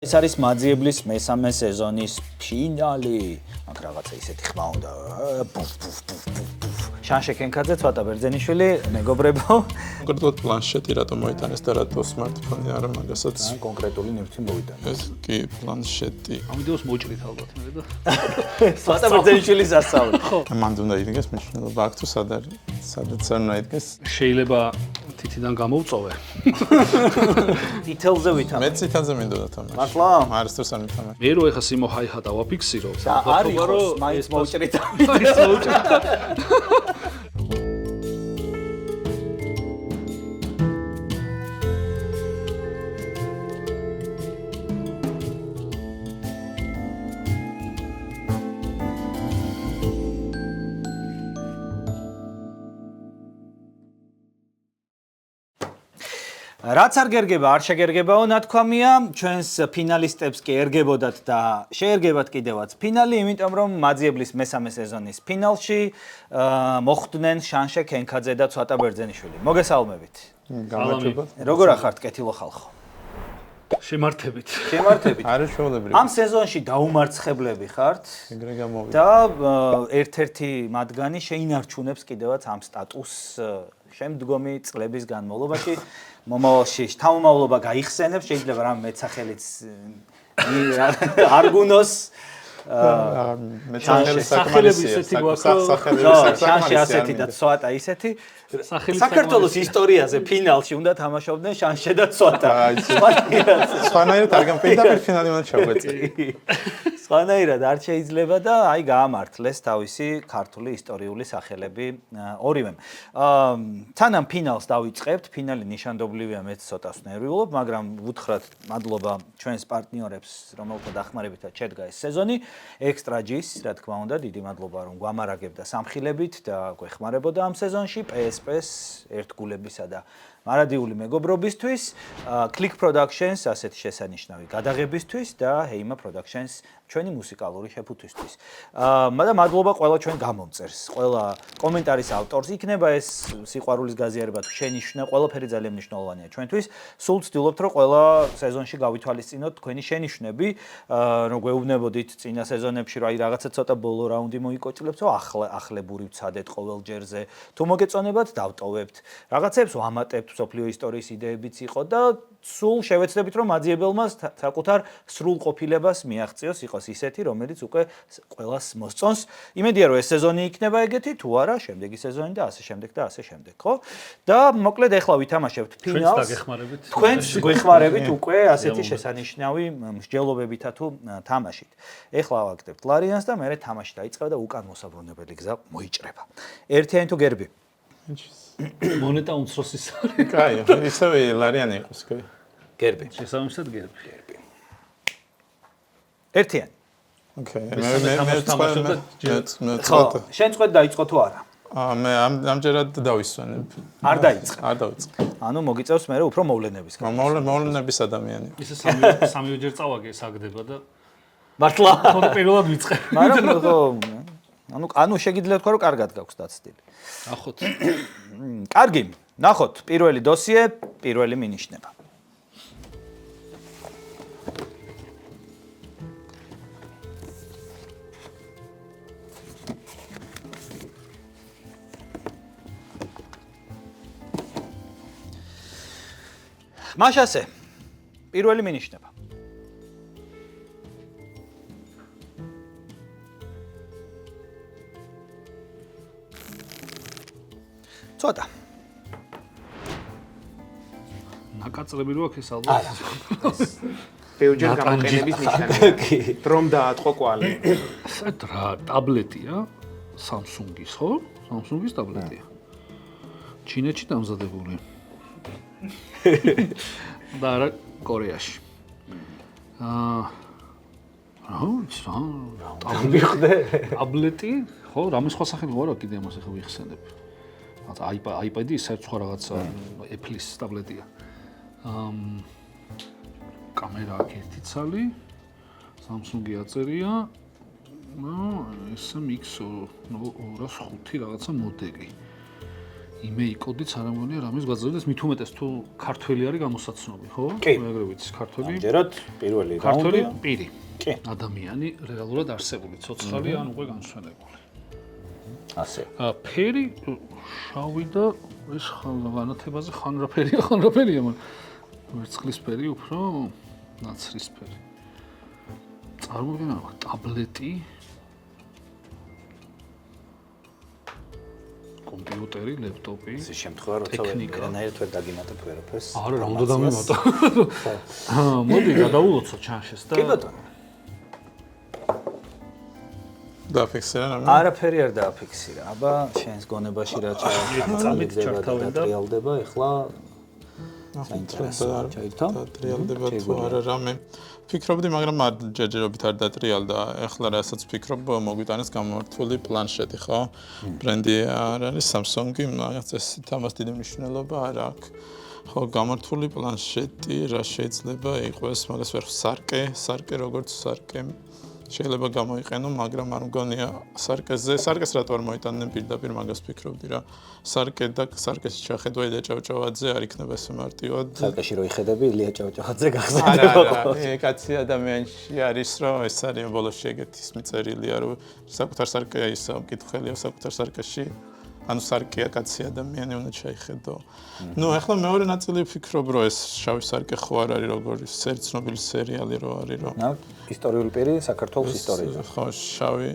ეს არის მაძიებლის მესამე სეზონის ფინალი. აქ რაღაცა ისეთი ხმა უნდა. შანშე კენკაძე, ცოტა ბერძენიშვილი, მეგობრებო. კონკრეტულად პლანშეტი რატომ მოიტანეს და რატო სმარტფონი არა, მაგასაც კონკრეტული ნივთი მოიტანეს. ეს კი პლანშეტი. ამიტომ მოჭრით ალბათ მე და. ცოტა ბერძენიშვილის ასწავლე. მანდ უნდა იდგეს მნიშვნელობა აქ თუ სადაც არ უნდა იდგეს. შეიძლება თითიდან გამოვწოვე. დეტეილზე ვითამაშე. მე ციტაზე მინდოდა თამაში. მართლა? არასდროს არ მითამაშე. მე რო ეხა სიმო ჰაი-ჰა დავაფიქსირო. არ იყოს, მაინც მოუჭრით. მაინც მოუჭრით. რაც არ გერგება, არ შეგერგებაო, ნათქვამია, ჩვენს ფინალისტებს კი ერგებოდათ და შეერგებათ კიდევაც ფინალი, იმიტომ რომ მაძიებლის მესამე სეზონის ფინალში მოხვდნენ შანშე კენკაძე და ცოტა ბერძენიშვილი. მოგესალმებით. გამარჯობა. როგორ ახართ კეთილო ხალხო? შემართებით. შემართებით. არის შეუძლებელი. ამ სეზონში დაუმარცხებლები ხართ ეგრე გამოვიდა. და ერთ-ერთი მათგანი შეინარჩუნებს კიდევაც ამ სტატუსს შემდგომი წლების განმავლობაში. მომავალში თავმომავლობა გაიხსენებს, შეიძლება რამე მეცახელიც არ გუნოს სახელების ისეთი გვაქვს, შანშე ასეთი და ცოტა ისეთი. საქართველოს ისტორიაზე ფინალში უნდა თამაშობდნენ შანშე და ცოტა. სხვანაირად არ გამპირდაპირ ფინალი უნდა ჩავეწე. სხვანაირად არ შეიძლება და აი გაამართლეს თავისი ქართული ისტორიული სახელები ორივემ. თანამ ფინალს დავიწყებთ, ფინალი ნიშანდობლივია, მეც ცოტას ნერვიულობ, მაგრამ ვუთხრათ მადლობა ჩვენს პარტნიორებს, რომელთა დახმარებითაც შედგა ეს სეზონი. ექსტრა ჯის, რა თქმა უნდა, დიდი მადლობა რომ გვამარაგებდა სამხილებით და გვეხმარებოდა ამ სეზონში PSP-ს ერთგულებისა და მარადიული მეგობრობისთვის, Click Productions ასეთი შესანიშნავი გადაღებისთვის და Heima Productions ჩვენი მუსიკალური შეფუთვისთვის. და მადლობა ყველა ჩვენ გამომწერს, ყველა კომენტარის ავტორს. იქნება ეს სიყვარულის გაზიარება თუ შენიშვნა, ყველაფერი ძალიან მნიშვნელოვანია ჩვენთვის. სულ ვცდილობთ რომ ყველა სეზონში გავითვალისწინოთ თქვენი შენიშვნები, რომ გვეუბნებოდით წინა სეზონებში რომ აი რაღაცა ცოტა ბოლო რაუნდი მოიკოჭლებთ, რომ ახლებური ვცადეთ ყოველ ჯერზე. თუ მოგეწონებათ, დავტოვებთ. რაღაცებს ვამატებთ, სოფლიო ისტორიის იდეებიც იყო და სულ შევეცდებით რომ მაძიებელმა საკუთარ სრულ ყოფილებას მიაღწიოს, იყოს ისეთი, რომელიც უკვე ყველას მოსწონს. იმედია რომ ეს სეზონი იქნება ეგეთი, თუ არა, შემდეგი სეზონი და ასე შემდეგ და ასე შემდეგ, ხო? და მოკლედ ახლა ვითამაშებთ ფინალს. თქვენც გვეხმარებით უკვე ასეთი შესანიშნავი მსჯელობებითა თუ თამაშით. ახლა ავაგდებთ ლარიანს და მერე თამაში დაიწყება და უკან მოსაბრუნებელი გზა მოიჭრება. ერთიანი თუ გერბი? მონეტა უმცროსის არის. კაი, ისევე ლარიანი იყოს, კაი. გერბი. შესაბამისად გერბი. ერთიანი. ოკეი. მე ხო, შენ წვეთ დაიწყო თუ არა? მე ამჯერად დავისვენებ. არ დაიწყე. არ დავიწყე. ანუ მოგიწევს მე უფრო მოვლენების გამო. მოვლენების ადამიანი. ისე სამივე წავაგე საგდება და მართლა? თორე პირველად ვიწყე. მაგრამ ხო, ანუ შეგიძლიათ თქვა რომ კარგად გაქვს დაცდილი. ნახოთ. კარგი, ნახოთ, პირველი დოსიე, პირველი მინიშნება. მაშასე, პირველი მინიშნება. ცოტა. ნაკაწრები რო აქ ეს ალბათ. ბევრჯერ გამოყენების ნიშანია. რომ დაატყო კვალი. საერთოდ რა ტაბლეტია? Samsung-ის, ხო? Samsung-ის ტაბლეტია. ჩინეთში დამზადებული. და არა კორეაში. ტაბლეტი, ხო, რამე სხვა სახელი ვარა კიდე ამას ახლა ვიხსენებ. iPad-ი საერთოდ სხვა რაღაცა Apple-ის ტაბლეტია. კამერა აქ ერთი ცალი, Samsung-ი აწერია. SMX 205 რაღაცა მოდელი. email კოდიც არ ამგონია რამის გაძლევდეს, მით უმეტეს თუ ქართველი არის გამოსაცნობი, ხო? კი. ეგრე ვიცი, ქართველი. ამჯერად პირველი ქართველი რაუნდია. პირი. კი. ადამიანი რეალურად არსებული, ცოცხალი ან უკვე განსვენებული. ასე. ფერი შავი და ეს განათებაზე ხანრაფერია, მაგრამ ვერცხლისფერი უფრო ნაცრისფერი. წარმოგიდგენთ, ტაბლეტი, კომპიუტერი, ლეპტოპი. ეს შემთხვევა როცა ვერანაირად ვერ დაგინატებ ვერაფერს. არა, რა უნდა დამემატო. მოდი გადავულოცო ჩანშეს და კი ბატონო. დაფიქსირა რამე? არაფერი არ დააფიქსირა. აბა, შენს გონებაში რა ჩაიდება და ტრიალდება, ეხლა საინტერესოა. ჩაირთო? დატრიალდება თუ არა რამე. ფიქრობდი, მაგრამ არ ჯერჯერობით არ დატრიალდა. ეხლა რასაც ფიქრობ, მოგვიტანეს გამომართული პლანშეტი, ხო? ბრენდი არ არის Samsung-ი, რაღაც ესეთ ამას დიდი მნიშვნელობა არ აქვს. ხო, გამართული პლანშეტი რა შეიძლება იყოს, მაგას ვერ სარკე როგორც სარკე შეიძლება გამოიყენო, მაგრამ არ მგონია სარკეს რატო არ მოიტანენ პირდაპირ მაგას ფიქრობდი რა. სარკე და სარკეს ჩახედვა ილია ჭავჭავაძე არ იქნება ესე მარტივად. სარკეში რო იხედები ილია ჭავჭავაძე გახსენდება. არა, კაცი ადამიანში არის, რომ ეს არის ბოლოში ეგეთის მიწერილია, რომ საკუთარ სარკეა ისა მკითხველია საკუთარ სარკეში. ანუ სარკეა კაცი ადამიანი უნდა ჩაიხედო. ნუ ახლა მეორე ნაწილი ვფიქრობ, რომ ეს შავი სარკე ხო არ არის როგორი ცნობილი სერიალი რო არის, რომ ისტორიული პირი საქართველოს ისტორიაზე. ხო, შავი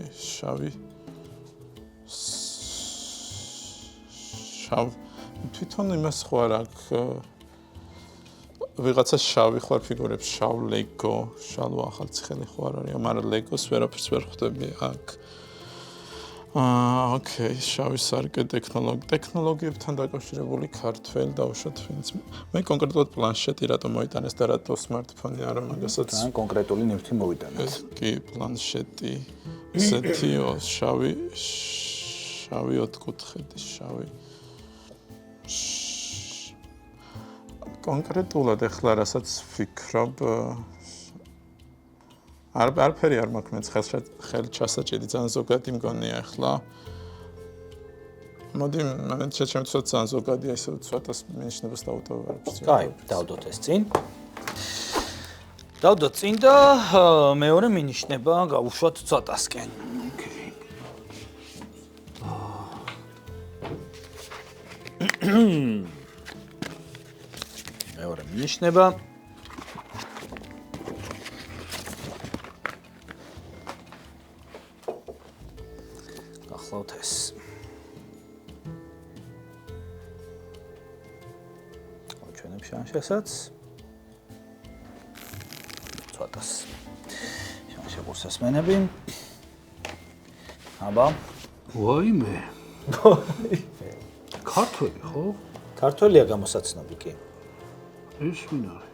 თვითონ იმას ხო არ აქვს ვიღაცა შავი ხო არ ფიგურებს შავ ლეგო, შალვა ახალციხელი ხო არ არის, მაგრამ ლეგოს ვერაფერს ვერ ხვდები აქ. ოკეი, შავი სარკე ტექნოლოგიებთან დაკავშირებული ქართველ დავუშვათ ვინც. მე კონკრეტულად პლანშეტი რატომ მოიტანეს და რატო smartphone-ი არა, მაგასაც თან კონკრეტული ნივთი მოვიტანეს. კი, პლანშეტი, ესეთი შავი ოთხკუთხედი, შავი. კონკრეტულად ეხლა რასაც ვფიქრობ, არაფერი არ მაქვს მეც ხელჩასაჭირი ძალიან ზოგადი მგონია ახლა. მოდი მე ჩემთვის ძალიან ზოგადია ისე ცოტას მინიშნებას დავუტოვებ. კაი, დავდოთ ეს წინ. დავდოთ წინ და მეორე მინიშნება გავუშვათ ცოტასკენ. ოკეი. მეორე მინიშნება გახლავთ ეს. ჩვენებ შანშესაც ცოტას შანშე გულსასმენები. აბა ვაიმე. ქართველი ხო? ქართველია გამოსაცნობი კი. ეს ვინ არის?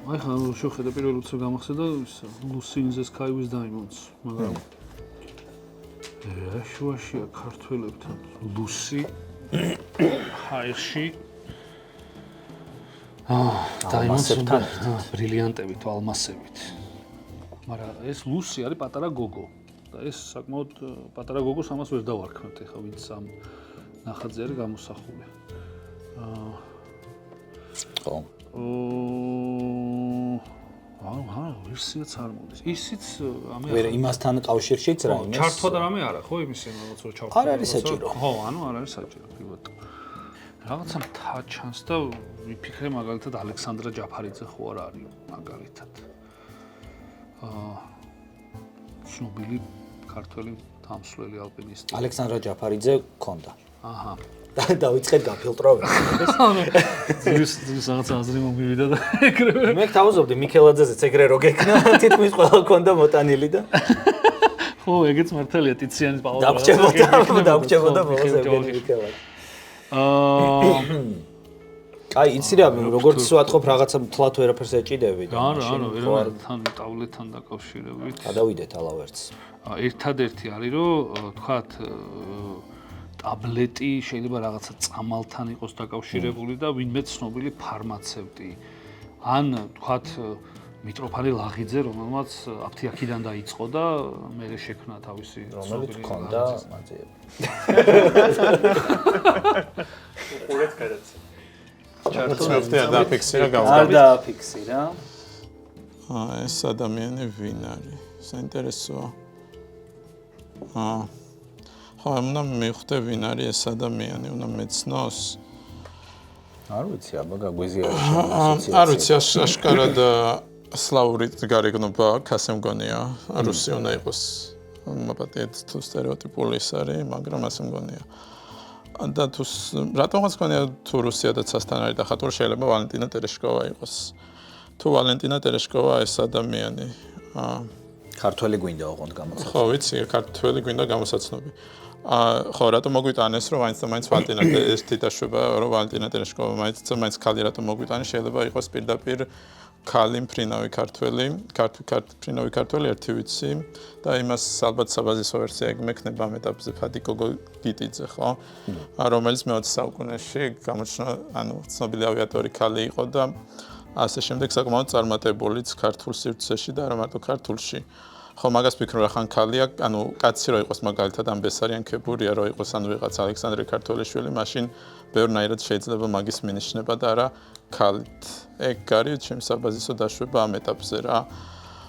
აი ხა შევხედე პირველ რიგში გამახსენდა ლუსინზე Skywise Diamonds, მაგრამ შუაშია ქართველებთან ლუსი ჰაერში დაიმონსებთან ბრილიანტებით, ალმასებით. მაგრამ ეს ლუსი არის პატარა გოგო და ეს საკმაოდ პატარა გოგოს ამას ვერ დავარქმევთ ეხლა ვინც ამ ნახატზე არის გამოსახული. ხო. ისიც არ მოდის. ისიც ამე ვერ იმასთან კავშირშიც რა იმის. ჩართვა და რამე არა, ხო იმის რაღაც რო ჩართვა. არ არის საჭირო. ხო, ანუ არ არის საჭირო, პრივატო. რაღაცა მთა ჩანს და ვიფიქრე მაგალითად ალექსანდრა ჯაფარიძე ხო არ არის მაგალითად. ცნობილი ქართველი დამსვლელი ალპინისტი. ალექსანდრა ჯაფარიძე ქონდა. აჰა. დავიწყეთ გაფილტროვება. ძის რაღაც აზრი მომივიდა და ეგრევე. მე თავაზობდი მიქელაძეზეც ეგრე რო გეკნა, თითქმის ყველა ქონდა მოტანილი და ხო, ეგეც მართალია ტიციანის პაუზა. დაგჭებოდა ბოლოს ეგრე მიქელაძე. აი, იცი რა, როგორც ვატყობ რაღაცა თლათ ვერაფერს ეჭიდები და არა, თან ტაბლეტთან დაკავშირებით. გადავიდეთ ალავერც. ერთადერთი არის რომ თქვათ ტაბლეტი შეიძლება რაღაცა წამალთან იყოს დაკავშირებული და ვინმე ცნობილი ფარმაცევტი. ან თქვათ მიტროფანე ლაღიძე, რომელმაც აფთიაქიდან დაიწყო და მერე შექმნა თავისი რომელიც ჰქონდა მაზიები. უყურეთ გადაცემა. ჩართულობდი არ დაფიქსირა არ დააფიქსირა. ეს ადამიანი ვინ არის? საინტერესოა. ხო, უნდა მივხვდე ვინ არის ეს ადამიანი, უნდა მეცნოს. არ ვიცი, აბა გაგვიზიარა შემოსაცია. არ ვიცი, აშკარად სლავური გარეგნობა აქვს, ასე მგონია. რუსი უნდა იყოს. მაპატიეთ თუ სტერეოტიპული ის არის, მაგრამ ასე მგონია. და თუ რატომაც მგონია თუ რუსია და ცასთან არის დახატული, შეიძლება ვალენტინა ტერეშკოვა იყოს. თუ ვალენტინა ტერეშკოვა ეს ადამიანი ქართველი გვინდა ოღონდ გამოსაცნობი. ხო, ვიცი, ქართველი გვინდა გამოსაცნობი. ხო, რატომ მოგვიტანეს, რომ მაინც ვალენტინა ერთი დაშვება, რომ ვალენტინა ტერეშკოვა მაინც ქალი რატომ მოგვიტანეს, შეიძლება იყოს პირდაპირ ქალი მფრინავი ქართველი, მფრინავი ქართველი ერთი ვიცი და იმას ალბათ საბაზისო ვერსია მექნება ამ ეტაპზე ფადიკო გიტიძე, ხო? რომელიც მე-20 საუკუნეში გამოჩნდა, ცნობილი ავიატორი ქალი იყო და ასე შემდეგ საკმაოდ წარმატებულიც ქართულ სივრცეში და არა მარტო ქართულში. ხო, მაგას ვფიქრობ, რა ხან ქალია, კაცი რო იყოს მაგალითად ამ ბესარიან ქებურია რო იყოს ან ვიღაც ალექსანდრე ქართველიშვილი, მაშინ ბევრნაირად შეიძლება მაგის მინიშნება და არა ქალით. ეგ არის ჩემი საბაზისო დაშვება ამ ეტაპზე რა.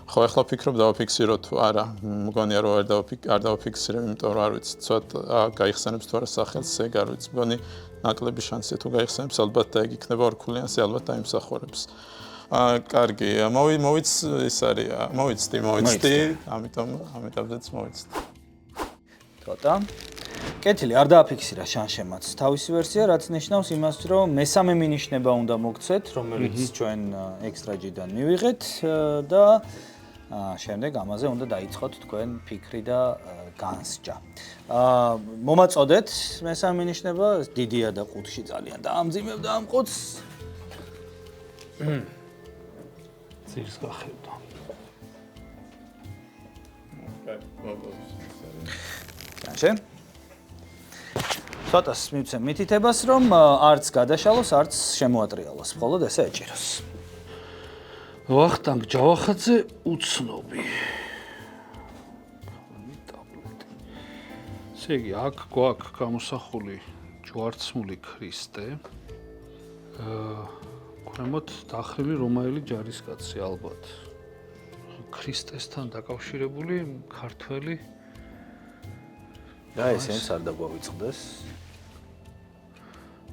ხო, ახლა ვფიქრობ დავაფიქსირო თუ არა. მგონია რომ არ დავაფიქსირებ, იმიტომ რომ არ ვიცი, ცოტა გაიხსენებს თუ არა სახელს, ეგ არ ვიცი. მგონი ნაკლები შანსია თუ გაიხსენებს, ალბათ და ეგ იქნება ორქულიანსი, ალბათ დაიმსახურებს. კარგი, მოვიც ის არის, მოვიცდი, ამიტომ ამეტაბზეც მოვიცდი. ცოტა. კეთილი, არ დააფიქსირა შანშემაც თავისი ვერსია, რაც ნიშნავს იმას, რომ მესამე მინიშნება უნდა მოგცეთ, რომელიც ჩვენ ექსტრაჯიდან მივიღეთ და შემდეგ ამაზე უნდა დაიწყოთ თქვენ ფიქრი და განსჯა. მომაწოდეთ მესამე მინიშნება, დიდია და ყუთში ძალიან დაამძიმებდა ამ ყუთს. ძირს გახევდა. განშე. ცოტას მივცემ მითითებას, რომ არც გადაშალოს, არც შემოატრიალოს, მხოლოდ ესე ეჭიროს. ვახტანგ ჯავახაძე უცნობი. ესე იგი, აქ გვაქვს გამოსახული ჯვარცმული ქრისტე. ქვემოთ დახრილი რომაელი ჯარისკაცი ალბათ. ქრისტესთან დაკავშირებული ქართველი და ესენც არ დაგვავიწყდეს.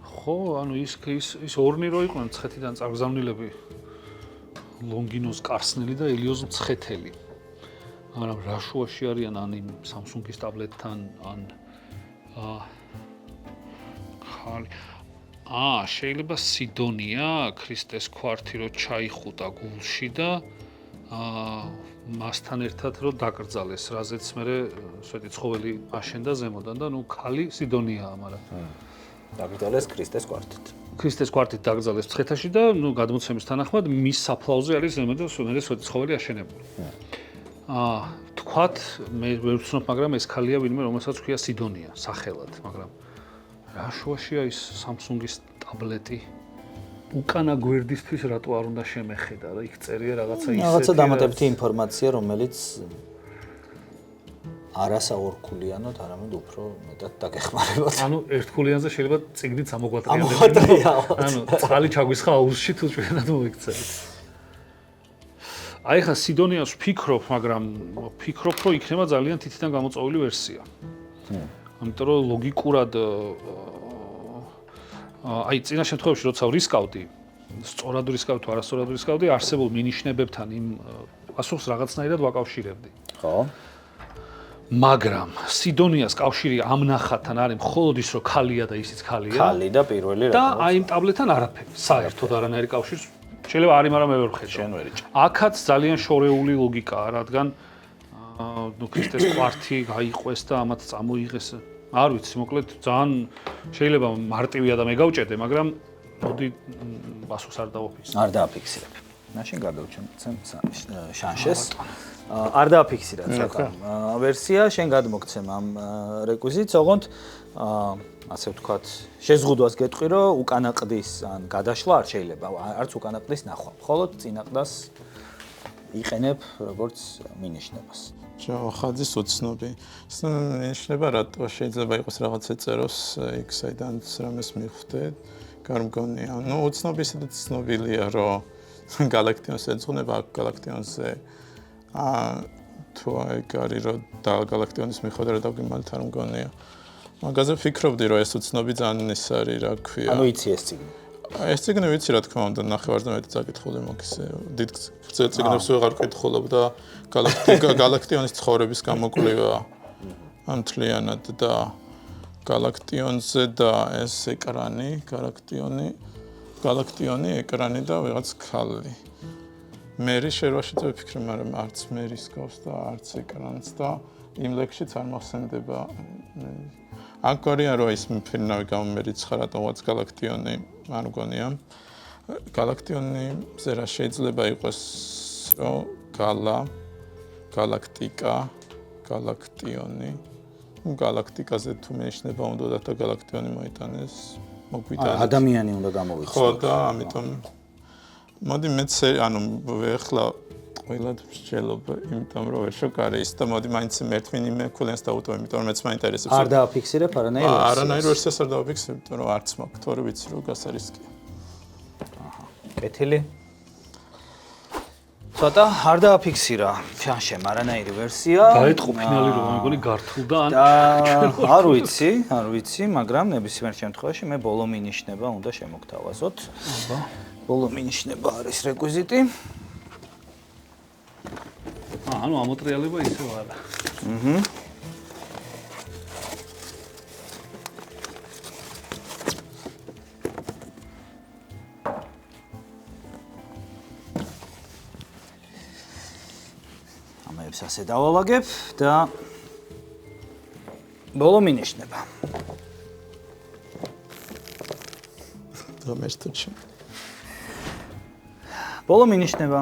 ხო, ანუ ის ორნი რო იყვნენ მცხეთიდან წარგზავნილები. ლონგინოს კარსნელი და ელიოზ მცხეთელი. მაგრამ რა შუაში არიან ან იმ Samsung-ის ტაბლეტთან ან ხალი შეიძლება სიდონია ქრისტეს კვარტირო ჩაიხუტა გულში და მასთან ერთად რო დაკრძალეს, რაზეც მე სვეტი ცხოველი აშენდა ზემოდან და ნუ ქალი სიდონიაა, მაგრამ დაკრძალეს ქრისტეს კვარტით. ქრისტეს კვარტით დაკრძალეს მცხეთაში და ნუ გადმოცემის თანახმად მის საფლავზე არის ზემოდან სვეტი ცხოველი აშენებული. თქვათ მე ვერ ვცნობ, მაგრამ ეს ქალია ვინმე, რომელსაც ქვია სიდონია სახელად, მაგრამ რა შუაშია ის Samsung-ის ტაბლეტი? უკანა გვერდისთვის რატო არ უნდა შემეხედა და იქ წერია რაღაცა ისეთი. რაღაცა დამატებითი ინფორმაცია, რომელიც არასაორქულიანოდ, არამედ უფრო მეტად დაგეხმარებათ. ანუ ერთქულიანზე შეიძლება წიგნით ამოგვატრიალო. ანუ წყალი ჩაგვისხა აუზში თუ ჩვენად მოვიქცევით. აი ხა სიდონიას ვფიქრობ, მაგრამ ვფიქრობ, რომ იქნება ძალიან თითიდან გამოწვეული ვერსია. ამიტომ რომ ლოგიკურად აი წინა შემთხვევაში როცა ვრისკავდი, სწორად ვრისკავდი თუ არასწორად ვრისკავდი, არსებულ მინიშნებებთან იმ პასუხს რაღაცნაირად ვაკავშირებდი. ხო. მაგრამ სიდონიას კავშირი ამ ნახატთან არის მხოლოდ ის, რომ ქალია და ისიც ქალია. ქალი და პირველი და აი იმ ტაბლეტთან არაფერი. საერთოდ არანაირი კავშირი შეიძლება არის, მაგრამ მე ვერ ვხედავ. შენ ვერ იჭ. აქაც ძალიან შორეული ლოგიკაა, რადგან ნუ ქრისტეს კვართი გაიყვეს და ამათ წამოიღეს. არ ვიცი, მოკლედ ძალიან შეიძლება მარტივია და მე გავჭედე, მაგრამ მოდი პასუხს არ დავაფიქსირებ. არ დააფიქსირებ. მაშინ გადავჩემ შანშეს. არ დააფიქსირა ცოტა ვერსია, შენ გადმოგცემ ამ რეკვიზიტს, ოღონდ ასე ვთქვათ, შეზღუდვას გეტყვი, რომ უკანა ყდის ან გადაშლა არ შეიძლება, არც უკანა ყდის ნახვა. მხოლოდ წინა ყდას იყენებ როგორც მინიშნებას. ჯავახაძის უცნობი. ეს ნიშნება რატო შეიძლება იყოს რაღაც ეწეროს იქ საიდანაც რამეს მიხვდეთ, გამგონია. ნუ უცნობი ისედაც ცნობილია, რომ გალაქტიონს ეძღვნება გალაქტიონზე თუ ეგ არის რომ და გალაქტიონის მიხვდა რა დაგიმალთ არ მგონია. მაგაზე ვფიქრობდი რომ ეს უცნობი ძალიან ის არის, რა ქვია. ანუ იცი ეს წიგნი. ეს წიგნი ვიცი რა თქმა უნდა, ნახევარზე მეტი წაკითხული მაქვს. დიდ წიგნებს ვეღარ ვკითხულობ და გალაქტიონის ცხოვრების გამოკვლევა ამ თლიანად და გალაქტიონზე და ეს ეკრანი, გალაქტიონი ეკრანი და ვიღაც ქალი. მერი შერვაშიც ვფიქრე, მაგრამ არც მერის გავს და არც ეკრანს და იმ ლექსშიც არ მოხსენდება. აქ გვარია რომ ის მფრინავი გამომერიცხა რატომაც გალაქტიონი არ მგონია. გალაქტიონზე რა შეიძლება იყოს რომ გალაქტიკა, გალაქტიონი. გალაქტიკაზე თუ მეშნება უნდა და გალაქტიონი მოიტანეს, მოგვიტანეს. ადამიანი უნდა გამოვიწყოს. ხო და ამიტომ მოდი მეც ანუ ეხლა ყველად ვსჯელობ, იმიტომ რომ ვერ შევკარე ის და მოდი მაინც ერთ მინიმე ქულენს დავუტოვე, იმიტომ რომ მეც მაინტერესებს. არ დააფიქსირებ არანაირ ვერსიას. არანაირ ვერსიას არ დავაფიქსირებ, იმიტომ რომ არც მაქვს, თორე ვიცი რომ გასარისკია. კეთილი. ცოტა არ დააფიქსირა ჩანშემ არანაირი ვერსია. დაეთყო ფინალი რომ მეგონი გართულდა ან არ ვიცი, მაგრამ ნებისმიერ შემთხვევაში მე ბოლო მინიშნება უნდა შემოგთავაზოთ. აბა, ბოლო მინიშნება არის რეკვიზიტი. ანუ ამოტრიალება ისევ არა. ასე დავალაგებ და ბოლო მინიშნება. გამერტუჩი. ბოლო მინიშნება.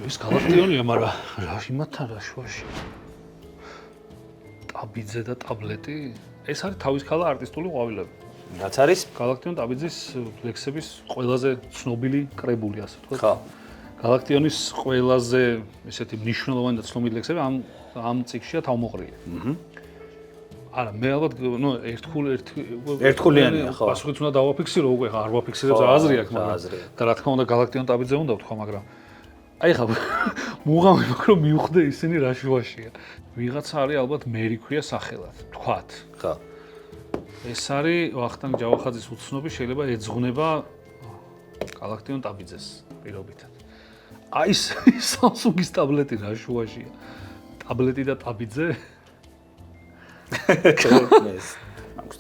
ეს გალაქტიონია, მაგრამ რა იმათთან რა შუაში? ტაბიძე და ტაბლეტი? ეს არის თავისქალა არტისტული ყვავილები. რაც არის გალაქტიონ ტაბიძის ლექსების ყველაზე ცნობილი კრებული, ასე ვთქვათ. ხო. გალაქტიონის ყველაზე ესეთი მნიშვნელოვანი და ცნობილი ლექსები ამ წიგნშია თავმოყრილი. არა, მე ალბათ ნუ ერთქულიანია, ხო. პასუხიც უნდა დავაფიქსირო უკვე, არ ვაფიქსირებ აზრი აქვს, მაგრამ და რა თქმა უნდა გალაქტიონ ტაბიძე უნდა ვთქვა, მაგრამ აი ხა მუღამი მაქვს რომ მივხვდე ისინი რა შუაშია. ვიღაცა არის ალბათ მერი ქვია სახელად, თქვათ. ხო. ეს არის ვახტანგ ჯავახაძის უცნობი, შეიძლება ეძღვნება გალაქტიონ ტაბიძეს პირობითად. აი Samsung-ის ტაბლეტი რა შუაშია. ტაბლეტი და ტაბიძე?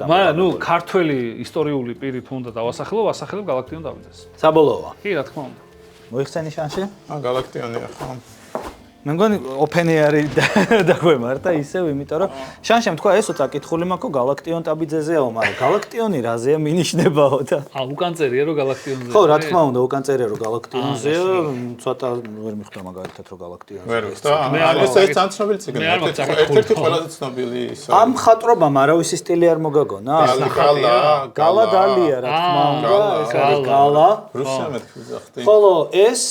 მაგრამ ნუ ქართველი ისტორიული პირი თუ უნდა დავასახელო, ვასახელებ გალაქტიონ ტაბიძეს. საბოლოოა. კი, რა თქმა უნდა. მოიხსენი შანსი? გალაქტიონია ხო? მე მგონი ოფენი არის დაგვემართა ისევ, იმიტომ რომ შანშემ თქვა ესო წაკითხული მაქვს გალაქტიონ ტაბიძეზეო, მაგრამ გალაქტიონი რაზეა მინიშნებაო და უკან წერია რომ გალაქტიონზე. ხო, რა თქმა უნდა, უკან წერია რომ გალაქტიონზეა, ცოტა ვერ მიხვდა მაგალითად რომ გალაქტიონზე. ვერ ვიხდა. ეს ძალიან ცნობილი წიგნია. ერთ-ერთი ყველაზე ცნობილი ის. ამ ხატრობამ არავისი სტილი არ მოგაგონა? გალა დალია, რა თქმა უნდა, ეს არის გალა. რუსია მეთქი ზახტი. ხოლო ეს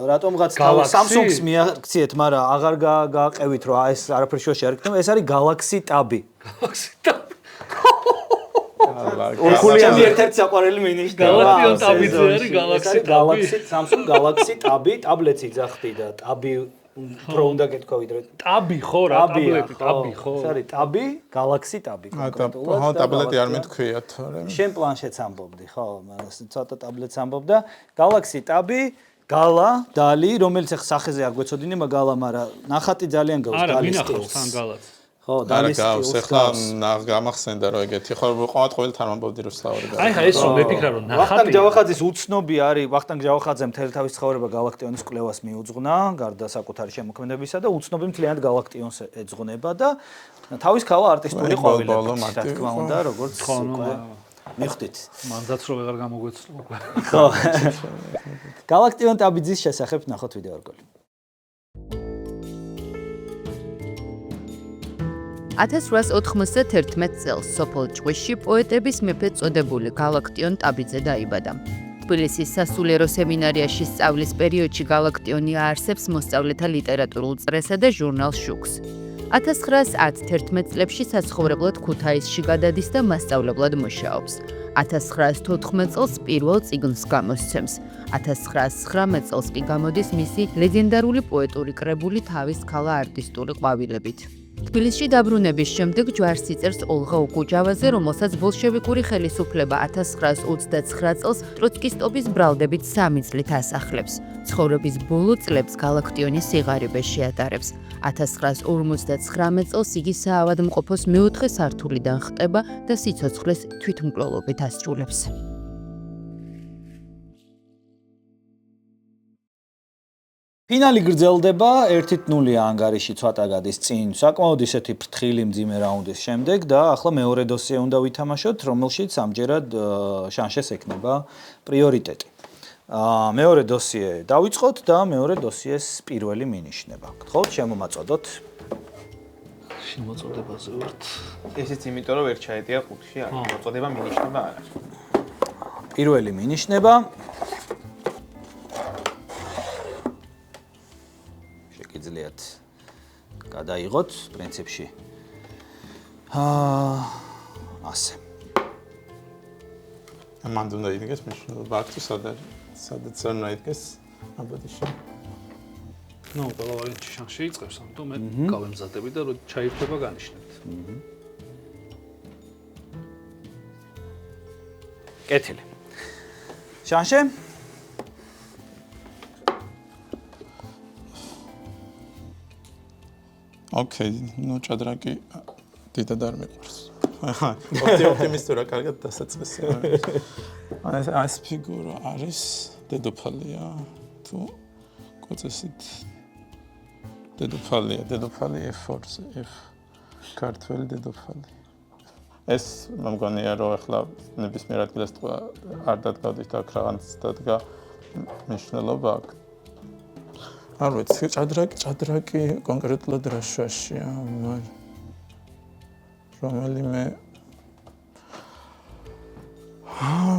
რატომღაც Samsung-ს აქციეთ, მაგრამ აღარ გააყევით რომ ეს არაფერ შუაში არ იქნება, ეს არის Galaxy Tab. Galaxy Tab. ორქულიანი ერთ-ერთი საყვარელი მინიშნება. გალაქტიონ ტაბიძე არის Galaxy Tab. Samsung Galaxy Tab, ტაბლეტი ძახტი და Tab Pro უნდა გეთქვა ვიდრე. Tab ხო რა, ტაბლეტი, Tab ხო. ეს არის Tab, Galaxy Tab. ხო, ტაბლეტი არ მეთქვია თორე. შენ პლანშეტს ამბობდი, ხო, მაგრამ ცოტა ტაბლეტს ამბობდა. Galaxy Tab გალა დალი, რომელიც ახ სახეზე არ გვეცოდინე, მაგალა, მაგრამ ნახატი ძალიან გავს დალის სტილს. არა, მინახავს თან გალაც. ხო, დალის სტილს. ახლა გამახსენდა რომ ეგეთი ხო ყოველთან ამბობდი რომ სლავური გალა. აი ხა ეს რომ მეფიქრა რომ ნახატი. ვახტანგ ჯავახაძის უცნობი არის, ვახტანგ ჯავახაძე მთელი თავის ცხოვრება გალაქტიონის კვლევას მიუძღვნა, გარდა საკუთარი შემოქმედებისა და უცნობი მთლიანად გალაქტიონს ეძღვნება და თავის ქალა არტისტული ყვავილები, რა თქმა უნდა, როგორც უკვე მიხდით. მანდაც რო ვეღარ გამოგვეცლო უკვე. ხო. გალაქტიონ ტაბიძის შესახებ ნახოთ ვიდეო რგოლი. 1891 წელს სოფელ ჭყვიშში პოეტების მეფე წოდებული გალაქტიონ ტაბიძე დაიბადა. თბილისის სასულიერო სემინარიაში სწავლის პერიოდში გალაქტიონი აარსებს მოსწავლეთა ლიტერატურულ წრესა და ჟურნალ შუქს. 1911 წლებში საცხოვრებლად ქუთაისში გადადის და მასწავლებლად მუშაობს. 1914 წელს პირველ წიგნს გამოსცემს. 1919 წელს კი გამოდის მისი ლეგენდარული პოეტური კრებული თავის ქალა არტისტული ყვავილებით. თბილისში დაბრუნების შემდეგ ჯვარს იწერს ოლღა უკუჯავაზე, რომელსაც ბოლშევიკური ხელისუფლება 1929 წელს ტროცკისტობის ბრალდებით 3 წლით ასახლებს. ცხოვრების ბოლო წლებს გალაქტიონი სიღარიბეში ატარებს. 1959 წელს იგი საავადმყოფოს მეოთხე სართულიდან ხტება და სიცოცხლეს თვითმკვლელობით ასრულებს. ფინალი გრძელდება 1-0 ანგარიში ცოტა გადის წინ. საკმაოდ ისეთი ფრთხილი მძიმე რაუნდის შემდეგ და ახლა მეორე დოსიე უნდა ვითამაშოთ, რომელშიც ამჯერად შანშეს ექნება პრიორიტეტი. მეორე დოსიე დავიწყოთ და მეორე დოსიეს პირველი მინიშნება. გთხოვთ შემომაწოდოთ. შემოწოდებაზე ვართ. ესეც იმიტომ რომ ვერ ჩაეტია ყუთში, მოწოდება მინიშნება არა. პირველი მინიშნება. შეგიძლიათ გადაიღოთ პრინციპში. ასე. მანდ უნდა იდგეს მნიშვნელობა აქ თუ სადაც არ უნდა იდგეს აბადიში. ნუ ყველა ვარიანტი შანსი იწყებს, ამიტომ მე გავემზადები და რომ ჩაირთვება განიშნებთ. კეთილი. შანშე? ოკეი, ნუ ჭადრაკი დიდად არ მიყვარს. ოპტიმისტურა კარგად დასაწყისია. ეს ფიგურა არის დედოფალია თუ კოცესით დედოფალი F4-ზე, F ქართველი დედოფალი. ეს მომგონია რომ ახლა ნებისმიერ ადგილას თქვა არ დადგავდით აქ რაღაც დადგა მნიშვნელობა აქვს. არ ვიცი, ჭადრაკი კონკრეტულად რა შვაშია, რომელიმე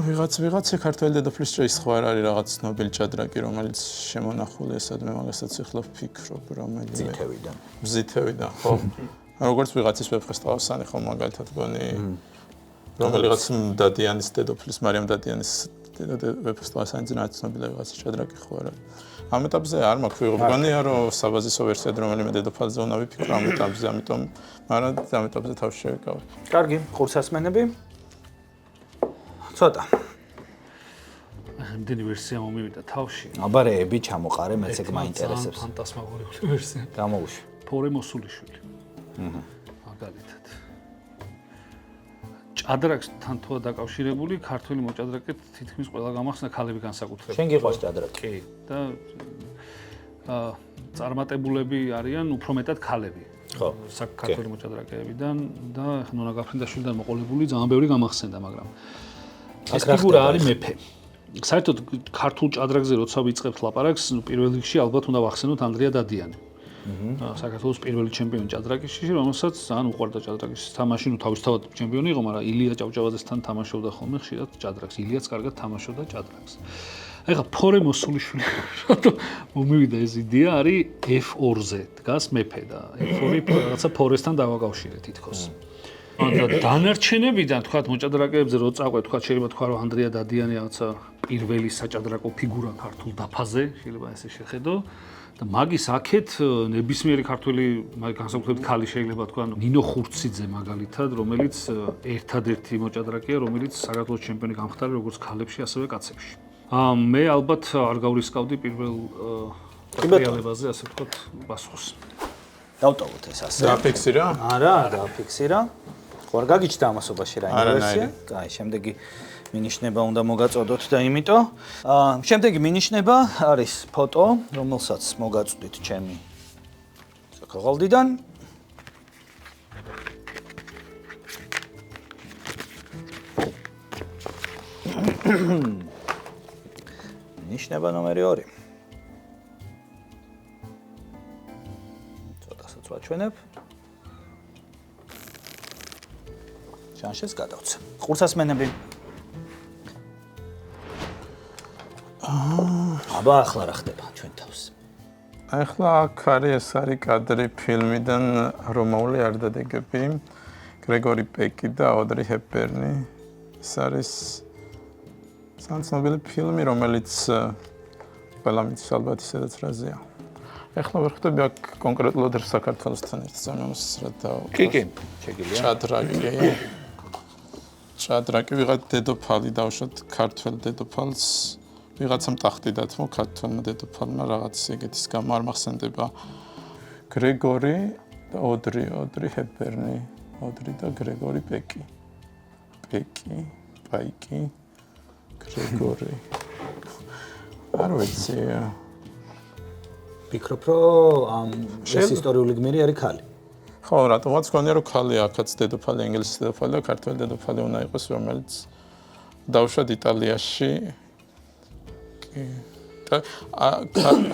ვიღაცა ქართველი დედოფლის ჭრის ხო არ არის რაღაც ცნობილი ჭადრაკი, რომელიც შემონახულია სადმე მაგასაც ახლა ვფიქრობ, რომელიმე მზითევიდან, ხო? როგორც ვიღაცის ვეფხისტყაოსანი ხო მაგალითად გონი რომელიღაც დადიანის დედოფლის მარიამ დადიანის ვეფხისტყაოსანი ძნად ცნობილი ვიღაცა ჭადრაკი ხო არა. ამ ეტაპზე არ მაქვს ვიღებგანია რომ საბაზისო ვერსიად რომელიმე დედოფალზე უნდა ვიფიქრო ამ ეტაპზე, ამიტომ მაგრამ ამ ეტაპზე თავში შევიკავე. კარგი, ყურსასმენები. ცოტა. იმდენი ვერსია მომივიდა თავში. აბა რეები ჩამოყარე, მეც ეგ მაინტერესებს. ფანტასმაგორიული ვერსია. გამოვუშვი. ფორე მოსულიშვილი. მაგალითად. ჭადრაკთან თუა დაკავშირებული ქართველი მოჭადრაკეთ თითქმის ყველა გამახსნა ქალები განსაკუთრებით. შენ გიყვარს ჭადრაკი? კი. და წარმატებულები არიან უფრო მეტად ქალები. ხო. ქართველი მოჭადრაკეებიდან და ნონა გაფრინდაშვილიდან მოყოლებული ძალიან ბევრი გამახსენდა, მაგრამ ეს ფიგურა არის მეფე. საერთოდ ქართულ ჭადრაკზე როცა ვიწყებთ ლაპარაკს, პირველ რიგში ალბათ უნდა ვახსენოთ ანდრია დადიანი. საქართველოს პირველი ჩემპიონი ჭადრაკში, რომელსაც ძალიან უყვარდა ჭადრაკის თამაში, ნუ თავისთავად ჩემპიონი იყო, მაგრამ ილია ჭავჭავაძესთან თამაშობდა ხოლმე ხშირად ჭადრაკს. ილიაც კარგად თამაშობდა ჭადრაკს. ეხლა ფორე მოსულიშვილი მომივიდა ეს იდეა არის F4-ზე დგას მეფე და F4 რაღაცა ფორესთან დავაკავშირე თითქოს. და დანარჩენებიდან თქვა მოჭადრაკეებზე რო წაყვე, თქვა შეიძლება თქვა რომ ანდრია დადიანი რაღაცა პირველი საჭადრაკო ფიგურა ქართულ დაფაზე, შეიძლება ესე შეხედო. და მაგის აქეთ ნებისმიერი ქართველი განსაკუთრებით ქალი შეიძლება თქვა ნინო ხურციძე მაგალითად, რომელიც ერთადერთი მოჭადრაკეა, რომელიც საქართველოს ჩემპიონი გამხდარა როგორც ქალებში, ასევე კაცებში. მე ალბათ არ გავრისკავდი პირველ რეალებაზე, ასე ვთქვათ, პასუხს. დავტოვოთ ეს ასე. დააფიქსირა? არა, დააფიქსირა. ხო არ გაგიჩნდა ამასობაში რა ინვერსია? კაი, შემდეგი მინიშნება უნდა მოგაწოდოთ და იმიტომ. შემდეგი მინიშნება არის ფოტო, რომელსაც მოგაწვდით ჩემი საკაღალდიდან. მინიშნება ნომერი 2. ცოტასაც ვაჩვენებ. შანშეს გადავცე. ყურსასმენები. აბა ახლა რა ხდება ჩვენ თავს? ახლა აქ არის ეს არის კადრი ფილმიდან რომაული არდადეგები, გრეგორი პეკი და აუდრი ჰეპბერნი. ეს არის ცნობილი ფილმი, რომელიც ყველა მის ალბათ ისედაც რაზეა. ახლა ვერ ხვდები აქ კონკრეტულად საქართველოსთან ერთ სამომს რა და კი, შეგიძლია. ჭადრაკი ვიღაც დედოფალი დავშოთ ქართველ დედოფალს ვიღაცამ ტახტი დათმო ქართველმა დედოფალმა რაღაც ეგეთის გამო არ მახსენდება გრეგორი და ოდრი ჰეპბერნი ოდრი და გრეგორი პეკი პაიკი გრეგორი არ ვიცი ფიქრობ რომ ეს ისტორიული გმირი არის ქალი. ხო, რატომაც გონია რომ ქალია, აქაც დედოფალი, ინგლისის დედოფალი და ქართველი დედოფალი უნდა იყოს, რომელიც დავუშვათ იტალიაში. და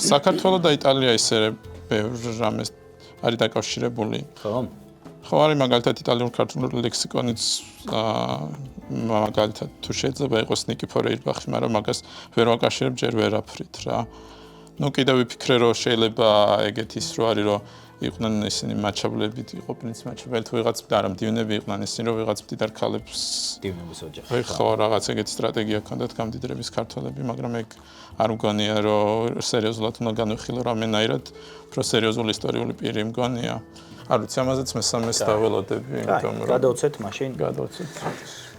საქართველოს და იტალია ისე ბევრ რამეს არის დაკავშირებული. ხო? ხო, არის მაგალითად იტალიურ ქართულ ლექსიკონიც მაგალითად თუ შეიძლება იყოს ნიკიფორე ირბახი, მაგრამ მაგას ვერ ვაკავშირებ ჯერ ვერაფრით რა. ნუ კიდევ ვიფიქრე რომ შეიძლება ეგეთი ის რო არის რომ იყვნენ ისინი მაჩაბლებით, იყო პრინცი მაჩაბელი თუ ვიღაც და არა მდივნები იყვნენ ისინი რომ ვიღაც მდიდარ ქალებს დივნების ოჯახი. ხო, რაღაც ეგეთი სტრატეგია ჰქონდათ გამდიდრების ქართველები, მაგრამ ეგ არ მგონია რომ სერიოზულად უნდა განვიხილო რამენაირად, უფრო სერიოზული ისტორიული პირი მგონია. არ ვიცი, ამაზეც მესამეს დაველოდები, იმიტომ რომ გადავცეთ მაშინ. გადავცეთ.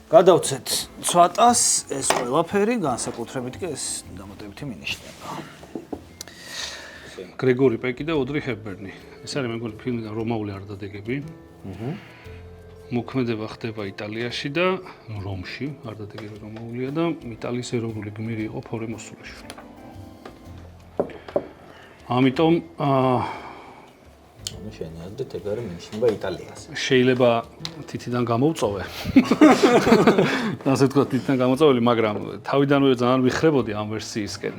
გადავცეთ ცვატას, ეს ყველაფერი განსაკუთრებით კი ეს დამატებითი მინიშნება. გრეგორი პეკი და ოდრი ჰეპბერნი. ეს არის მეგონი ფილმიდან რომაული არდადეგები. მოქმედება ხდება იტალიაში და რომში, არდადეგები რომაულია და იტალიის ეროვნული გმირი იყო ფორე მოსულიშვილი. ამიტომ შენი აზრით ეგ არის მინიშნება იტალიას. შეიძლება თითიდან გამოვწოვე. ასე თქვა თითიდან გამოწოველი, მაგრამ თავიდანვე ძალიან ვიხრებოდი ამ ვერსიისკენ.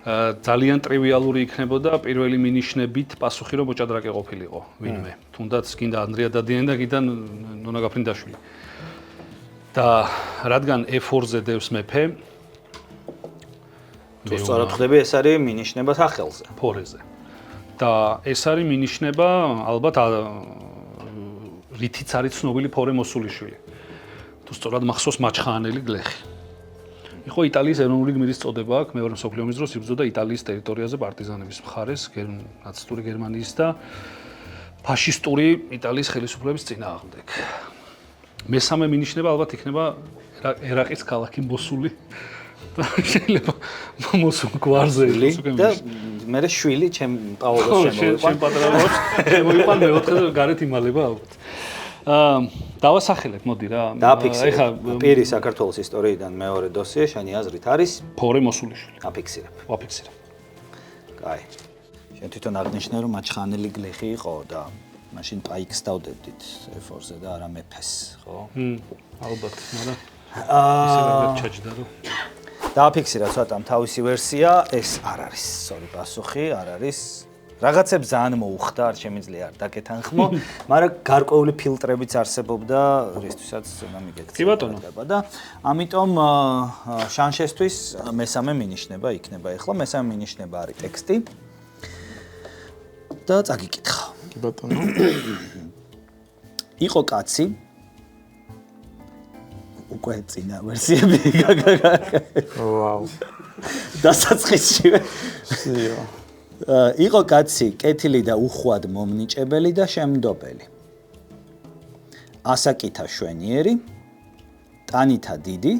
ძალიან ტრივიალური იქნებოდა პირველი მინიშნებით პასუხი რომ მოჭადრაკე ყოფილიყო ვინმე. თუნდაც გინდა ანდრია დადიანი და გინდა ნონა გაფრინდაშვილი. და რადგან F4-ზე დევს მეფე თუ სწორად ხდები ეს არის მინიშნება სახელზე. ფორეზე. და ეს არის მინიშნება ალბათ რითიც არის ცნობილი ფორე მოსულიშვილი. თუ სწორად მახსოვს მაჩხაანელი გლეხი. იყო იტალიის ეროვნული გმირის წოდება აქვს მეორე მსოფლიო ომის დროს იბრძოდა იტალიის ტერიტორიაზე პარტიზანების მხარეს ნაცისტური გერმანიის და ფაშისტური იტალიის ხელისუფლების წინააღმდეგ. მესამე მინიშნება ალბათ იქნება ერაყის ქალაქი მოსული და შეიძლება მოსულ გვარზე და მე შვილი ჩემ პაოლოს შემოვიყვა. ჩემ პატრონოს შემოვიყვა მეოთხე გარეთ იმალება ალბათ. დავასახელებ, მოდი რა. დააფიქსირებ. პირი საქართველოს ისტორიიდან მეორე დოსიე შენი აზრით არის ფორე მოსულიშვილი. აფიქსირებ. ვაფიქსირებ. კაი. შენ თვითონ აღნიშნე რომ მაჩხანელი გლეხი იყო და მაშინ პაიკს დავდებდით F4-ზე და არა მეფეს, ხო? ალბათ, მაგრამ ისე ვერ ჩაჯდა რომ დააფიქსირა ცოტამ თავისი ვერსია, ეს არ არის სწორი პასუხი, არ არის. რაღაცებს ძალიან მოუხდა, არ შემიძლია არ დაკეთანხმო, მაგრამ გარკვეული ფილტრებიც არსებობდა, რისთვისაც უნდა მიგექცია. კი ბატონო. და ამიტომ შანშესთვის მესამე მინიშნება იქნება. ეხლა მესამე მინიშნება არის ტექსტი. და წაგიკითხა. კი ბატონო. იყო კაცი უკვე წინა ვერსიები. ვაუ. დასაწყისშივე. სიო. იყო კაცი, კეთილი და უხვად მომნიჭებელი და შემდობელი. ასაკითა შვენიერი, ტანითა დიდი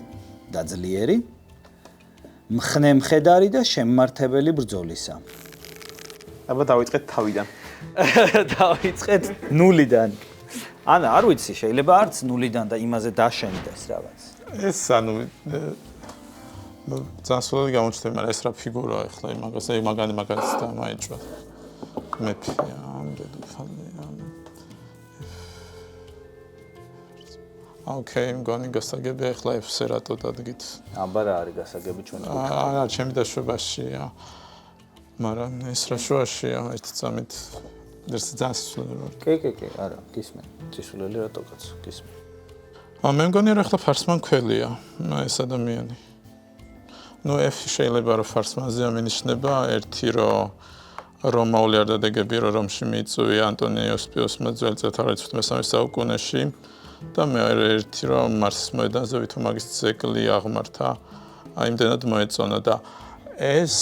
და ძლიერი, მხნემხედარი და შემმართებელი ბრძოლისა. აბა დავიწყეთ თავიდან. დავიწყეთ ნულიდან. ანა, არ ვიცი, შეიძლება არც ნულიდან და იმაზე დაშენდეს რაღაც. ეს ანუ ძასული გამოჩნდება, მაგრამ ეს რა ფიგურაა ახლა იმაგას, მაგალითად და მაიჭვა. მეფია, დედოფალია. ოკეი, მგონი გასაგები ახლა F-ზე რატო დადგით. აბა რა არის გასაგები ჩვენ თქვით. არა, ჩემი დაშვებაშია. მაგრამ ეს რა შუაშია, ერთი წამით ეს ძასული. კი, არა, გისმენ. ძისულელი რატო კაც, გისმენ. მე მგონი რა ახლა ფარსმან ქველია ეს ადამიანი. ნუ F შეიძლება რომ ფარსმანზე ამინიშნება ერთი რომ აულიარდადეგები რომში მიიწვია ანტონიოს პიუსმა ძველი წელთაღრიცხვის 13 საუკუნეში და მეორე ერთი რომ მარსის მოედანზე ვითო მაგის ძეგლი აღმართა იმდენად მოეწონა და ეს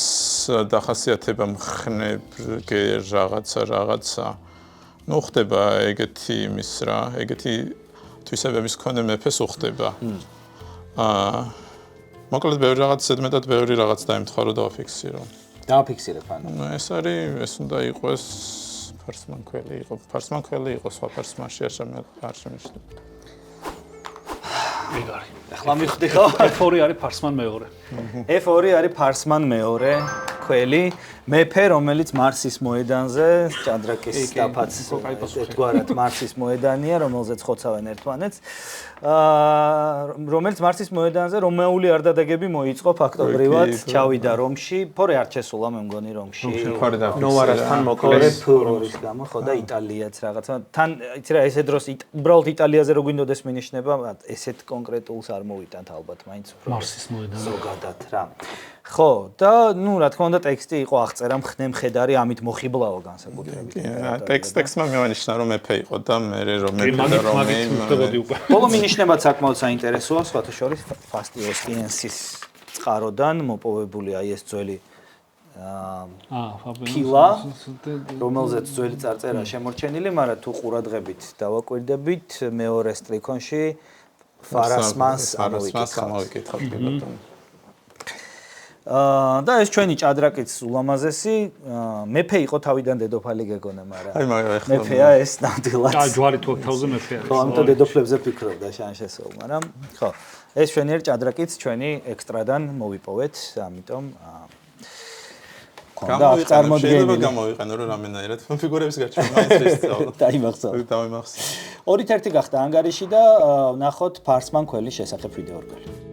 დახასიათება მხნებრგე რაღაცა ნუ ხდება ეგეთი იმის რა ეგეთი თვისებების მქონე მეფეს უხდება მოკლედ ბევრი რაღაც ზედმეტად ბევრი რაღაც დაემთხარო და ვაფიქსირო დააფიქსირებ ანუ ეს არის ეს უნდა იყოს ფარსმანქველი იყო სხვა ფარსმანში არ შემეშლება ეგ არის ახლა მივხვდი ხო F2 არის ფარსმან მეორე F2 არის ფარსმან მეორე ქველი მეფე რომელიც მარსის მოედანზე ჭადრაკის დაფაც ერთგვარად მარსის მოედანია რომელზეც ხოცავენ ერთმანეთს რომელიც მარსის მოედანზე რომაული არდადეგები მოიწყო ფაქტობრივად ჩავიდა რომში ფორე არ შესულა მე მგონი რომში ნოვარასთან მოკლეს ფურის გამო ხო და იტალიაც რაღაცა თან იცი რა ესე დროს უბრალოდ იტალიაზე რო გვინდოდეს მინიშნება ესეთ კონკრეტულს არ მოვიტანთ ალბათ მაინც უფრო მარსის მოედანზე ზოგადად რა ხო და ნუ რა თქმა უნდა ტექსტი იყო აღწერა მხნემხედარი ამით მოხიბლაო განსაკუთრებით ტექსტმა მევანიშნა რომ მეფე იყო და მე რომ მეფე და რომ ბოლო მინიშნებად საკმაოდ საინტერესოა სხვათა შორის ფასტი ოსტიენსის წყაროდან მოპოვებული აი ეს ძველი ფილა რომელზეც ძველი წარწერა შემორჩენილი მაგრამ თუ ყურადღებით დავაკვირდებით მეორე სტრიქონში ფარასმანს ამოვიკითხავთ და ეს ჩვენი ჭადრაკიც ულამაზესი მეფე იყო თავიდან დედოფალი გეგონა მაგრამ აი მაგრამ მეფეა ეს ნამდვილად და ჯვარი თუ 1000 მეფეა ხო ამიტომ დედოფლებზე ფიქრობდა შანშესო მაგრამ ხო ეს ჩვენი ჭადრაკიც ჩვენი ექსტრადან მოვიპოვეთ ამიტომ კონდა წარმოდგენილი გამოვიყენო რომ რამენაირად ფიგურების გაჩვენა მაინც ისწავლა დაიმახსოვრე 2:1 გახდა ანგარიში და ნახოთ ფარსმან ქველის შესახებ ვიდეო რგოლი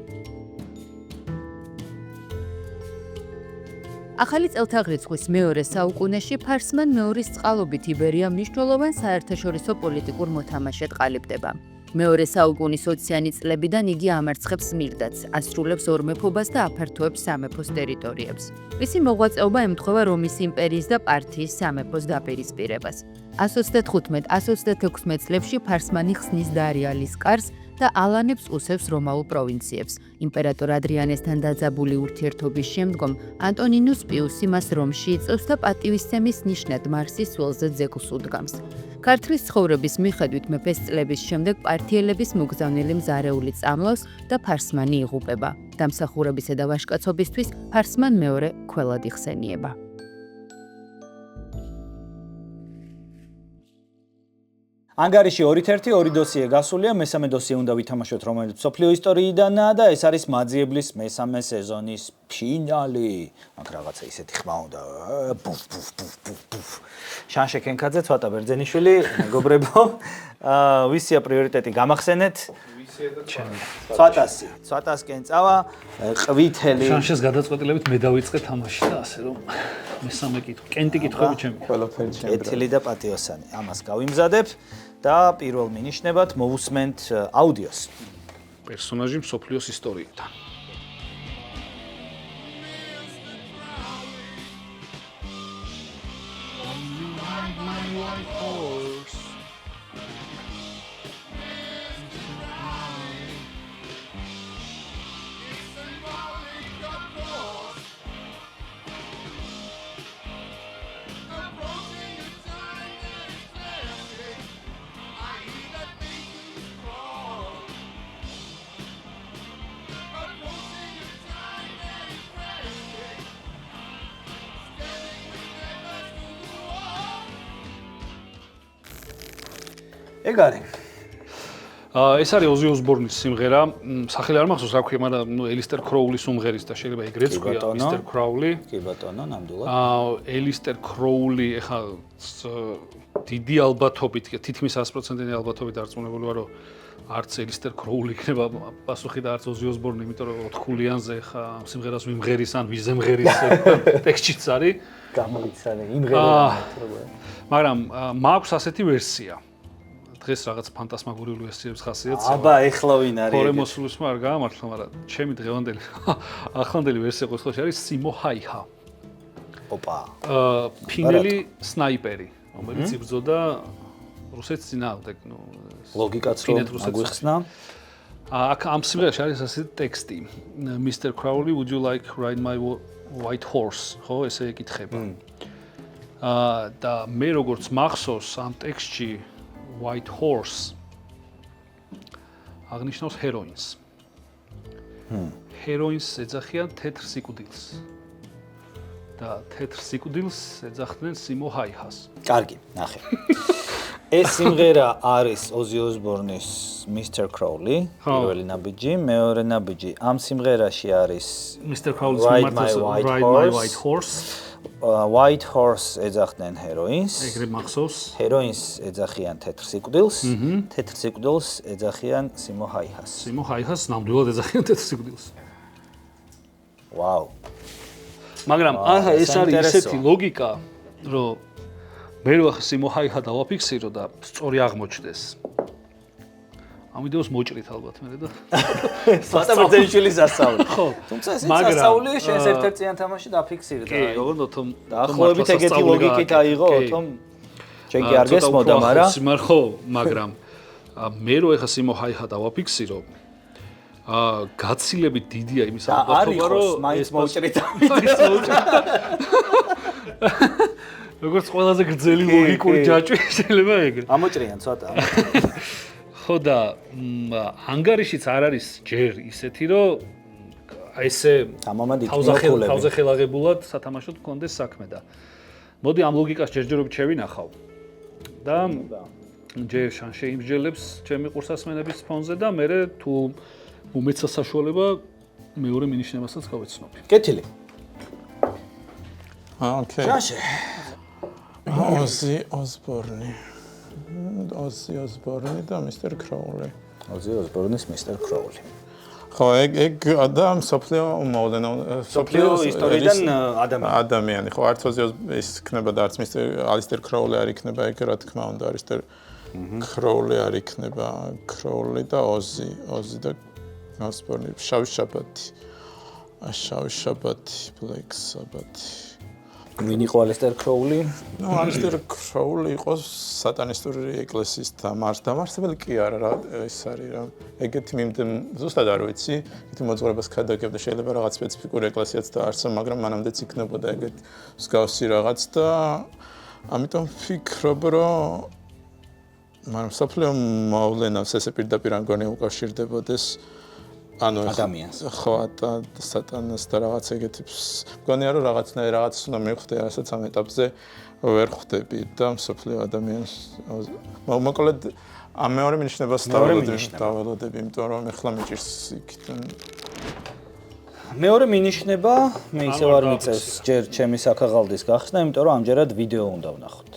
ახალი წელთაღრიცხვის მეორე საუკუნეში ფარსმან მეორის წყალობით იბერია მნიშვნელოვან საერთაშორისო პოლიტიკურ მოთამაშედ ყალიბდება. მეორე საუკუნის 20-იანი წლებიდან იგი ამარცხებს მირდაც, ასრულებს ორმეფობას და აფართოებს სამეფოს ტერიტორიებს. მისი მოღვაწეობა ემთხვევა რომის იმპერიის და პართიის სამეფოს დაპირისპირებას. 135-136 წლებში ფარსმანი ხსნის დარიალის კარს და ალანებს უსევს რომაულ პროვინციებს. იმპერატორ ადრიანესთან დაძაბული ურთიერთობის შემდგომ ანტონინუს პიუსი მას რომში იწევს და პატივისცემის ნიშნად მარსის ველზე ძეგლს უდგამს. ქართლის ცხოვრების მიხედვით მეფეს წლების შემდეგ პარტიელების მოგზავნილი მზარეული წამლავს და ფარსმანი იღუპება. დამსახურებისა და ვაჟკაცობისთვის ფარსმან მეორე ქველად იხსენიება. ანგარიში 2:1 ორი დოსიე გასულია, მესამე დოსიე უნდა ვითამაშოთ, რომელიც სოფლიო ისტორიიდანაა და ეს არის მაძიებლის მესამე სეზონის ფინალი. მაგ რაღაცა ისეთი ხმა უნდა. შანშე კენკაძე, ცოტა ბერძენიშვილი, მეგობრებო. ვისია პრიორიტეტი გამახსენეთ? ცოტასკენ წავა, ყვითელი. შანშეს გადაწყვეტილებით მე დავიწყე თამაში და ასე რომ მესამე კითხვა, კენტი კითხვები ჩემი. ყველაფერი ჩემი. ეთილი და პატიოსანი. ამას გავიმზადებ და პირველ მინიშნებად მოვუსმენთ აუდიოს. პერსონაჟი მსოფლიოს ისტორიიდან. ეგ არის. ეს არის ოზი ოსბორნის სიმღერა. სახელი არ მახსოვს რა ქვია, მაგრამ ნუ ელისტერ კროულის უმღერის და შეიძლება ეგრეც ქვია მისტერ კროული. კი ბატონო, ნამდვილად. ელისტერ კროული ეხა დიდი ალბათობით, თითქმის 100%-იანი ალბათობით არწმუნებული ვარ, რომ არც ელისტერ კროული იქნება პასუხი და არც ოზი ოსბორნი, იმიტომ რომ 4 ხულიანზე ეხა სიმღერას ვიმღერის ან ვიზემღერის ტექსტიც არის. გამოიცანე იმღერა. მაგრამ მაქვს ასეთი ვერსია. დღეს რაღაც ფანტასმაგორიული ვერსიების ხასიათს. აბა, ეხლა ვინ არის? ფორემოსულუსმა არ გაამართლა, მაგრამ ჩემი დღევანდელი ახლანდელი ვერსია ყოველთვის არის Simo Haiha. ოპა. ფინელი სნაიპერი, რომელიც იბრძოდა რუსეთის წინააღმდეგ, ლოგიკაც რომ აგვიხსნა. აქ ამ სიმღერაში არის ასეთი ტექსტი. Mr. Crowley, would you like ride my white horse? ხო, ესე ეკითხება. და მე როგორც მახსოვს ამ ტექსტში white horse აღნიშნავს ჰეროინს. ჰეროინს ეძახიან თეთრ სიკვდილს. და თეთრ სიკვდილს ეძახდნენ Simo Haiha-ს. კარგი, ნახე. ეს სიმღერა არის Ozzy Osbourne-ის Mr. Crowley, პირველი ნაბიჯი, მეორე ნაბიჯი. ამ სიმღერაში არის Mr. Crowley-ს Ride My White Horse. White Horse ეძახდნენ ჰეროინს. ეგრე მახსოვს. ჰეროინს ეძახიან თეთრ სიკვდილს, თეთრ სიკვდილს ეძახიან Simo Haiha-ს. Simo Haiha-ს ნამდვილად ეძახიან თეთრ სიკვდილს. ვაუ. მაგრამ აჰა ეს არის ისეთი ლოგიკა, რომ მე რო ახლა Simo Haiha დავაფიქსირო და სწორი აღმოჩნდეს. ამიტომ მოჭრით ალბათ მე და ფასტა ბრძენიშვილის ასწავლი. ხო. თუმცა ეს ასწავლი შენს ერთ-ერთიან თამაში დაფიქსირე და კი, ოღონდ თომ დაახლოებით ეგეთი ლოგიკით აიღო, თომ ჩვენ კი არ გესმოდა, მაგრამ მე რო ახლა Simo Haiha დავაფიქსირო გაცილებით დიდია იმის ამბავი, რომ მაინც მოჭრით. როგორც ყველაზე გრძელი ლოგიკური ჯაჭვი შეიძლება ეგრე. ამოჭრიან ცოტა. ხო და ანგარიშიც არ არის ჯერ ისეთი, რომ ესე თავზე ხელაღებულად სათამაშოდ გქონდეს საქმე და მოდი ამ ლოგიკას ჯერჯერობით შევინახავ და ჯერ შან შეიმსჯელებს ჩემი ყურსასმენების ფონზე და მე თუ მომეცა საშუალება მეორე მინიშნებასაც გავეცნობი. კეთილი. ოკეი. შაშე. Ozzy Osbourne და Mr. Crowley. Ozzy Osbourne-ის Mr. Crowley. ხო, ეგ და სოფლიო მოვლენა სოფლიო ისტორიიდან ადამიანი. ხო, არც Ozzy ის იქნება და არც Mr. Crowley არ იქნება, ეგ რა თქმა უნდა არის Crowley არ იქნება, Crowley და Ozzy და Osbourne, შავი შაბათი, Black Sabbath. ვინ იყო Aleister Crowley? ნუ Aleister Crowley იყო სატანისტური ეკლესიის დამარცხებელი კი არა რა ის არის რა. ეგეთი ზუსტად არ ვიცი, ეგეთი მოძღვრებას ქადაგებდა, შეიძლება რაღაც სპეციფიკური ეკლესიაც დაარსა, მაგრამ მანამდეც იქნებოდა ეგეთი მსგავსი რაღაც და ამიტომ ვფიქრობ, რომ მაგრამ სოფლიო მოვლენას ესე პირდაპირ არ გონი უკავშირდებოდეს ანუ ადამიანს. ხო, სატანას და რაღაც ეგეთებს. მგონია რომ რაღაც უნდა მივხვდე, რასაც ამ ეტაპზე ვერ ხვდები და სოფლიო ადამიანს. მოკლედ ამ მეორე მინიშნებას დაველოდები, იმიტომ რომ ეხლა მიჭირს იქიდან. მეორე მინიშნება, მე ისევ არ მიწევს ჯერ ჩემი საქაღალდის გახსნა, იმიტომ რომ ამჯერად ვიდეო უნდა ვნახოთ.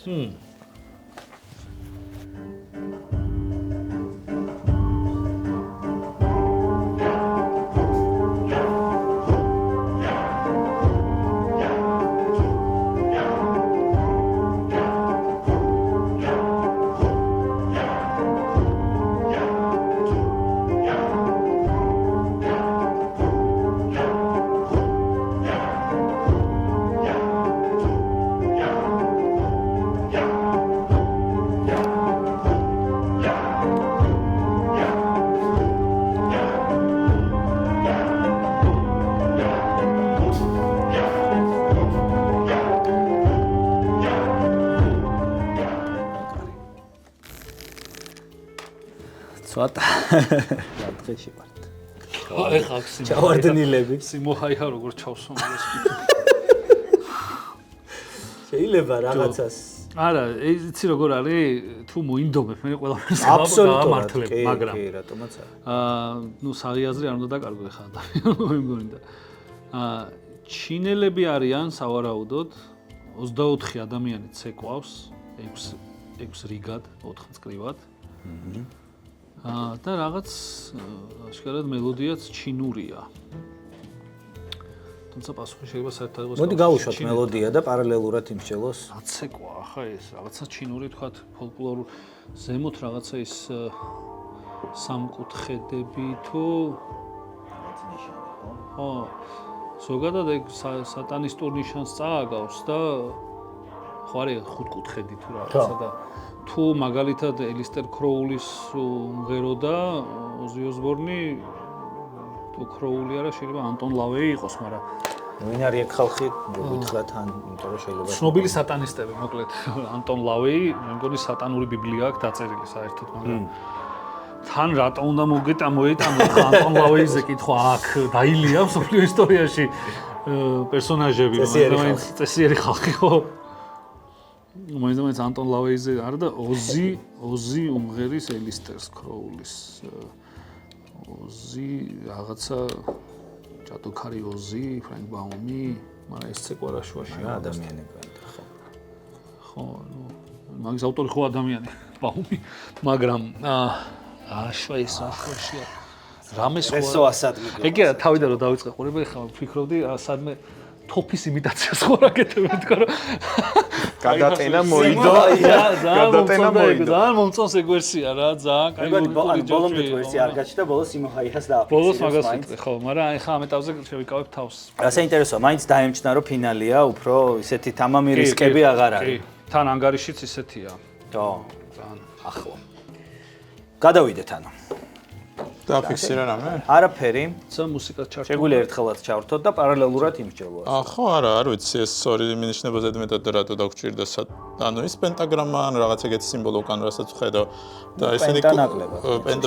ცოტა დღეში ვართ. ეხლა აქ ჩავარდნილები. Simo Haiha როგორ ჩავსვამდეს. შეიძლება რაღაცას. არა, იცი როგორ არის, თუ მოინდომებ, მე ყველაფერს აბსოლუტურად, მაგრამ კი, რატომაც არა. ნუ საღიაზრი არ უნდა დაკარგო ეხლა ადამიანმა მე მგონი და ჩინელები არიან სავარაუდოდ 24 ადამიანი ცეკვავს 6 რიგად 4 წკრივად. და რაღაც აშკარად მელოდიაც ჩინურია. თუმცა პასუხი შეიძლება საერთოდ იყოს. მოდი გავუშვათ მელოდია და პარალელურად იმსჯელოს. აცეკვა, ახლა ეს რაღაცა ჩინური თქვა ფოლკლორ ზემოთ რაღაცა ის სამკუთხედები თუ ხო ზოგადად ეგ სატანისტურ ნიშანს წააგავს და ხო არის ხუთკუთხედი თუ რაღაცა და თუ მაგალითად ელისტერ კროულის უმღერო და ოზი ოსბორნი თუ კროული არა შეიძლება ანტონ ლავეი იყოს, მაგრამ ვინ არის ეგ ხალხი? გითხრათ ან იმიტომ რომ შეიძლება ცნობილი სატანისტები, მოკლედ ანტონ ლავეი, მე მგონი სატანური ბიბლია აქვს დაწერილი საერთოდ, მაგრამ თან რატო უნდა მოიტანო ანტონ ლავეიზე კითხვა აქ დაილია მსოფლიო ისტორიაში პერსონაჟები, რომელიც წესიერი ხალხი ხო? მაინც ანტონ ლავეიზე არა და ოზი უმღერის ელისტერ კროულის ოზი რაღაცა ჯადოქარი ოზი, ფრენკ ბაუმი, მაგრამ ეს ცეკვა რა შუაში ადამიანებია ხო. ხო, ნუ მაგის ავტორი ხო ადამიანი, ბაუმი, მაგრამ შვეიცარიაში რამეს ხო ესო ასადმი. ეგ არა თავიდან რომ დავიწყე ყურება, ეხლა ვფიქრობდი სადმე თოფის იმიტაციას ხო რა გეტყვი თქო რომ გადატენა მოიდო. გადატენა მოიდო. ძალიან მომწონს ეგ ვერსია რა, ძალიან კაი მეგონი ბოლოს ვერსია არ გაჩნდა, ბოლოს სიმოჰაიას დააფიქსირე. ბოლოს მაგას ვიტყვი, ხო, მაგრამ ეხლა ამ ეტაპზე შევიკავებ თავს. რა საინტერესოა, მაინც დაემჩნა რომ ფინალია, უფრო ისეთი თამამი რისკები აღარ არის. თან ანგარიშიც ისეთია. ხო, ძალიან ახლო. გადავიდეთ ანუ. დააფიქსირე რამე? არაფერი. ცა მუსიკა ჩართო. შეგვიძლია ერთხელაც ჩავრთოთ და პარალელურად იმსჯელოა. ხო, არა, არ ვიცი, ეს ორი მინიშნება ზედმეტად რატო დაგჭირდა ანუ ის პენტაგრამა ან რაღაც ეგეთი სიმბოლო უკან რასაც ვხედავ და ესენი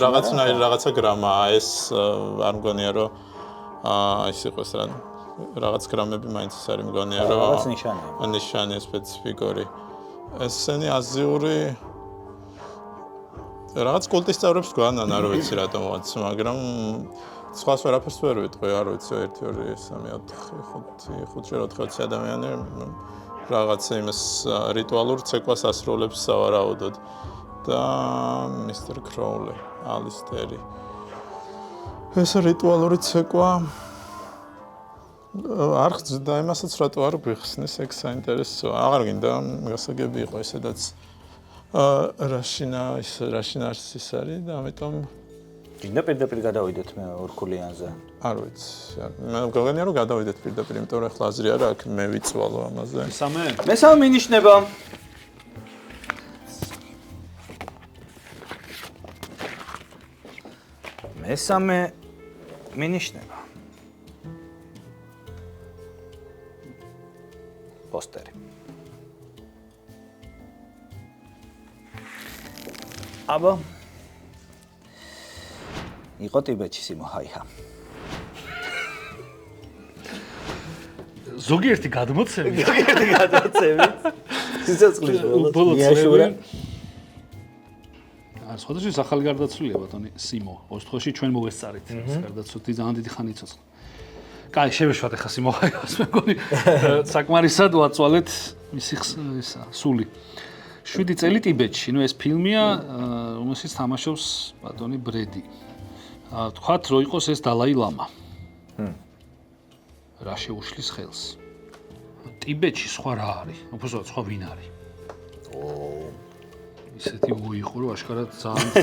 რაღაცნაირი რაღაცა გრამა, ეს არ მგონია რომ ის იყოს რა რაღაც გრამები მაინც ის არის მგონია რომ რაღაც ნიშანია. ნიშანი სპეციფიკური. ესენი აზიური რაღაც კულტის წევრებს გვანან, არ ვიცი რატომაც, მაგრამ სხვას ვერაფერს ვერ ვიტყვი, არ ვიცი 1 2 3 4 5 6 ადამიანი რაღაცა იმას რიტუალურ ცეკვას ასრულებს სავარაუდოდ და მისტერ კროული, ალისტერი. ეს რიტუალური ცეკვა არ ხდება იმასაც რატო არ გვიხსნის, ეგ საინტერესოა. აღარ გინდა გასაგები იყო ესედაც რაშინაშ ის არის და ამიტომ გინდა პირდაპირ გადავიდეთ მე ორქულიანზე. არ ვიცი. მე მგონია რომ გადავიდეთ პირდაპირ, იმიტომ რომ ახლა აზრი არა აქვს მე ვიწვალო ამაზე. მესამე მინიშნება. მესამე მინიშნება. პოსტერი. აბა იყო ტიბეტში სიმოჰაია. ზოგიერთი გადმოცემი. სიცოცხლის ბოლოს მიაშურა. სხვადასხვა ახალი გარდაცვლილია ბატონი სიმო. ოთხოში ჩვენ მოვესწარით ეს გარდაცვლილი ძალიან დიდი ხანი იცოცხლა. კაი, შევეშვათ ახლა სიმოჰაიას, მე მგონი საკმარისად ვაწვალეთ მისი ისა სული. 7 წელი ტიბეტში, ნუ ეს ფილმია, რომელსაც თამაშობს ბატონი ბრედი. თქვათ, რომ იყოს ეს დალაი ლამა. რა შეუშლის ხელს. ტიბეტში სხვა რა არის? უბრალოდ სხვა ვინ არის? ისეთი უიყო, რომ აშკარად ძალიან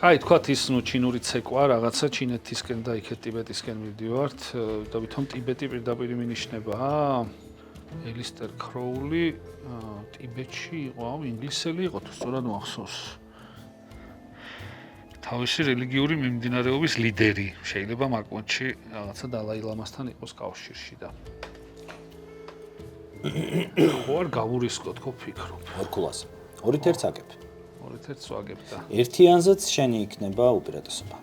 კაი, თქვათ ის ნუ ჩინური ცეკვა, რაღაცა ჩინეთისკენ და იქეთ ტიბეტისკენ მივდივართ, და ვითომ ტიბეტი პირდაპირ მინიშნება. ელისტერ კროული ტიბეტში იყო, ინგლისელი იყო თუ სწორად მახსოვს. თავისი რელიგიური მიმდინარეობის ლიდერი, შეიძლება მაკონჩი რაღაცა დალაი ლამასთან იყოს კავშირში და ხო არ გავურისკოთ, ხო ფიქრობ. ორქულას. ორით ერთს აგებ. ორით ერთს ვაგებ და ერთიანზეც შენი იქნება უპირატესობა.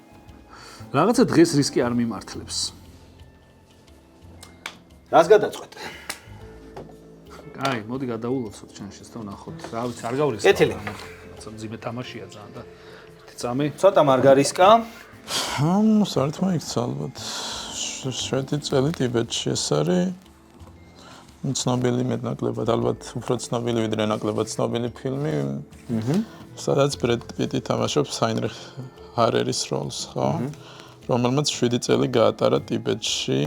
რაღაცა დღეს რისკი არ მიმართლებს. რას გადაწყვეტ? აი, მოდი გადაულოცოთ ჩანშეს და ვნახოთ. რა ვიცი, არ გავრისკავ. კეთილი. რაღაცა მძიმე თამაშია ძალიან და ერთი წამი. ცოტა მარგარისკა. საერთოდ იქცა ალბათ. 7 წელი ტიბეტში ეს არის. ცნობილი მეტნაკლებად, ალბათ უფრო ცნობილი ვიდრე ნაკლებად ცნობილი ფილმი. სადაც ბრედ პიტი თამაშობს ჰაინრიხ ჰარერის როლს, ხო? რომელმაც 7 წელი გაატარა ტიბეტში.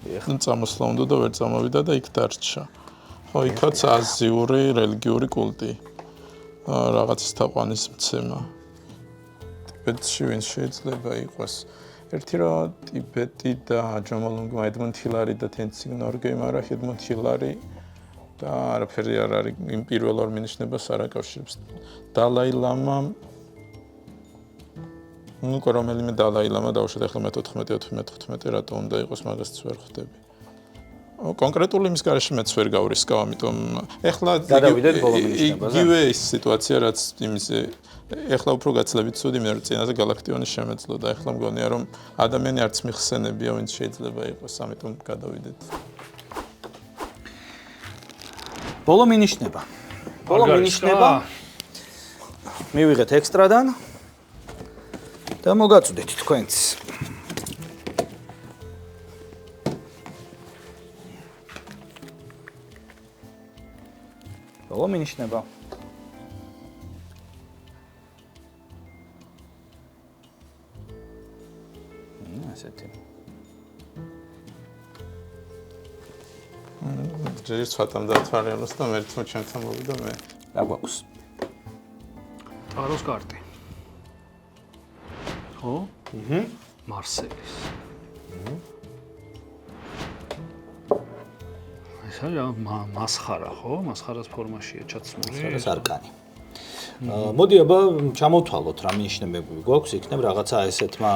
ნუ წამოსვლა უნდა და ვერ წამოვიდა და იქ დარჩა. ხო, იქაც აზიური რელიგიური კულტი. რაღაცის თაყვანისმცემა. ტიბეტში ვინ შეიძლება იყოს? ერთი რა ტიბეტი და ჯომოლუნგმა ედმონდ ჰილარი და თენცინგ ნორგეი, მაგრამ ედმონდ ჰილარი და არაფერი არ არის იმ პირველ ორ მინიშნებას არ აკავშირებს. დალაი ლამა ნუ რომელიმე დალაი ლამა დავუშვათ ახლა მე-14-15 რატო უნდა იყოს მაგასაც ვერ ხვდები. კონკრეტული იმის გარეშე მეც ვერ გავრისკავ, ამიტომ ახლა გადავიდეთ ბოლო მინიშნებაზე. იგივე ის სიტუაცია რაც იმის ახლა უფრო გაცილებით ცუდი, მე რომ წინაზე galaktionis შემეძლო და ახლა მგონია რომ ადამიანი არც მიხსენებია, ვინც შეიძლება იყოს, ამიტომ გადავიდეთ. ბოლო მინიშნება. ბოლო მინიშნება. მივიღეთ ექსტრადან და მოგაწვდით თქვენც. ბოლო მინიშნება. ასეთი. ჯერ ცოტამ დავთვალიეროს და მე თვითონ ჩემთან მოვიდა მე. რა გვაქვს? ტაროს კარტი. ხო? მარსელის. ესა მასხარა, ხო? მასხარას ფორმაშია ჩაცმული. ეს არკანი. მოდი აბა ჩამოვთვალოთ რა მინიშნებები გვაქვს, იქნებ რაღაცა ესეთმა.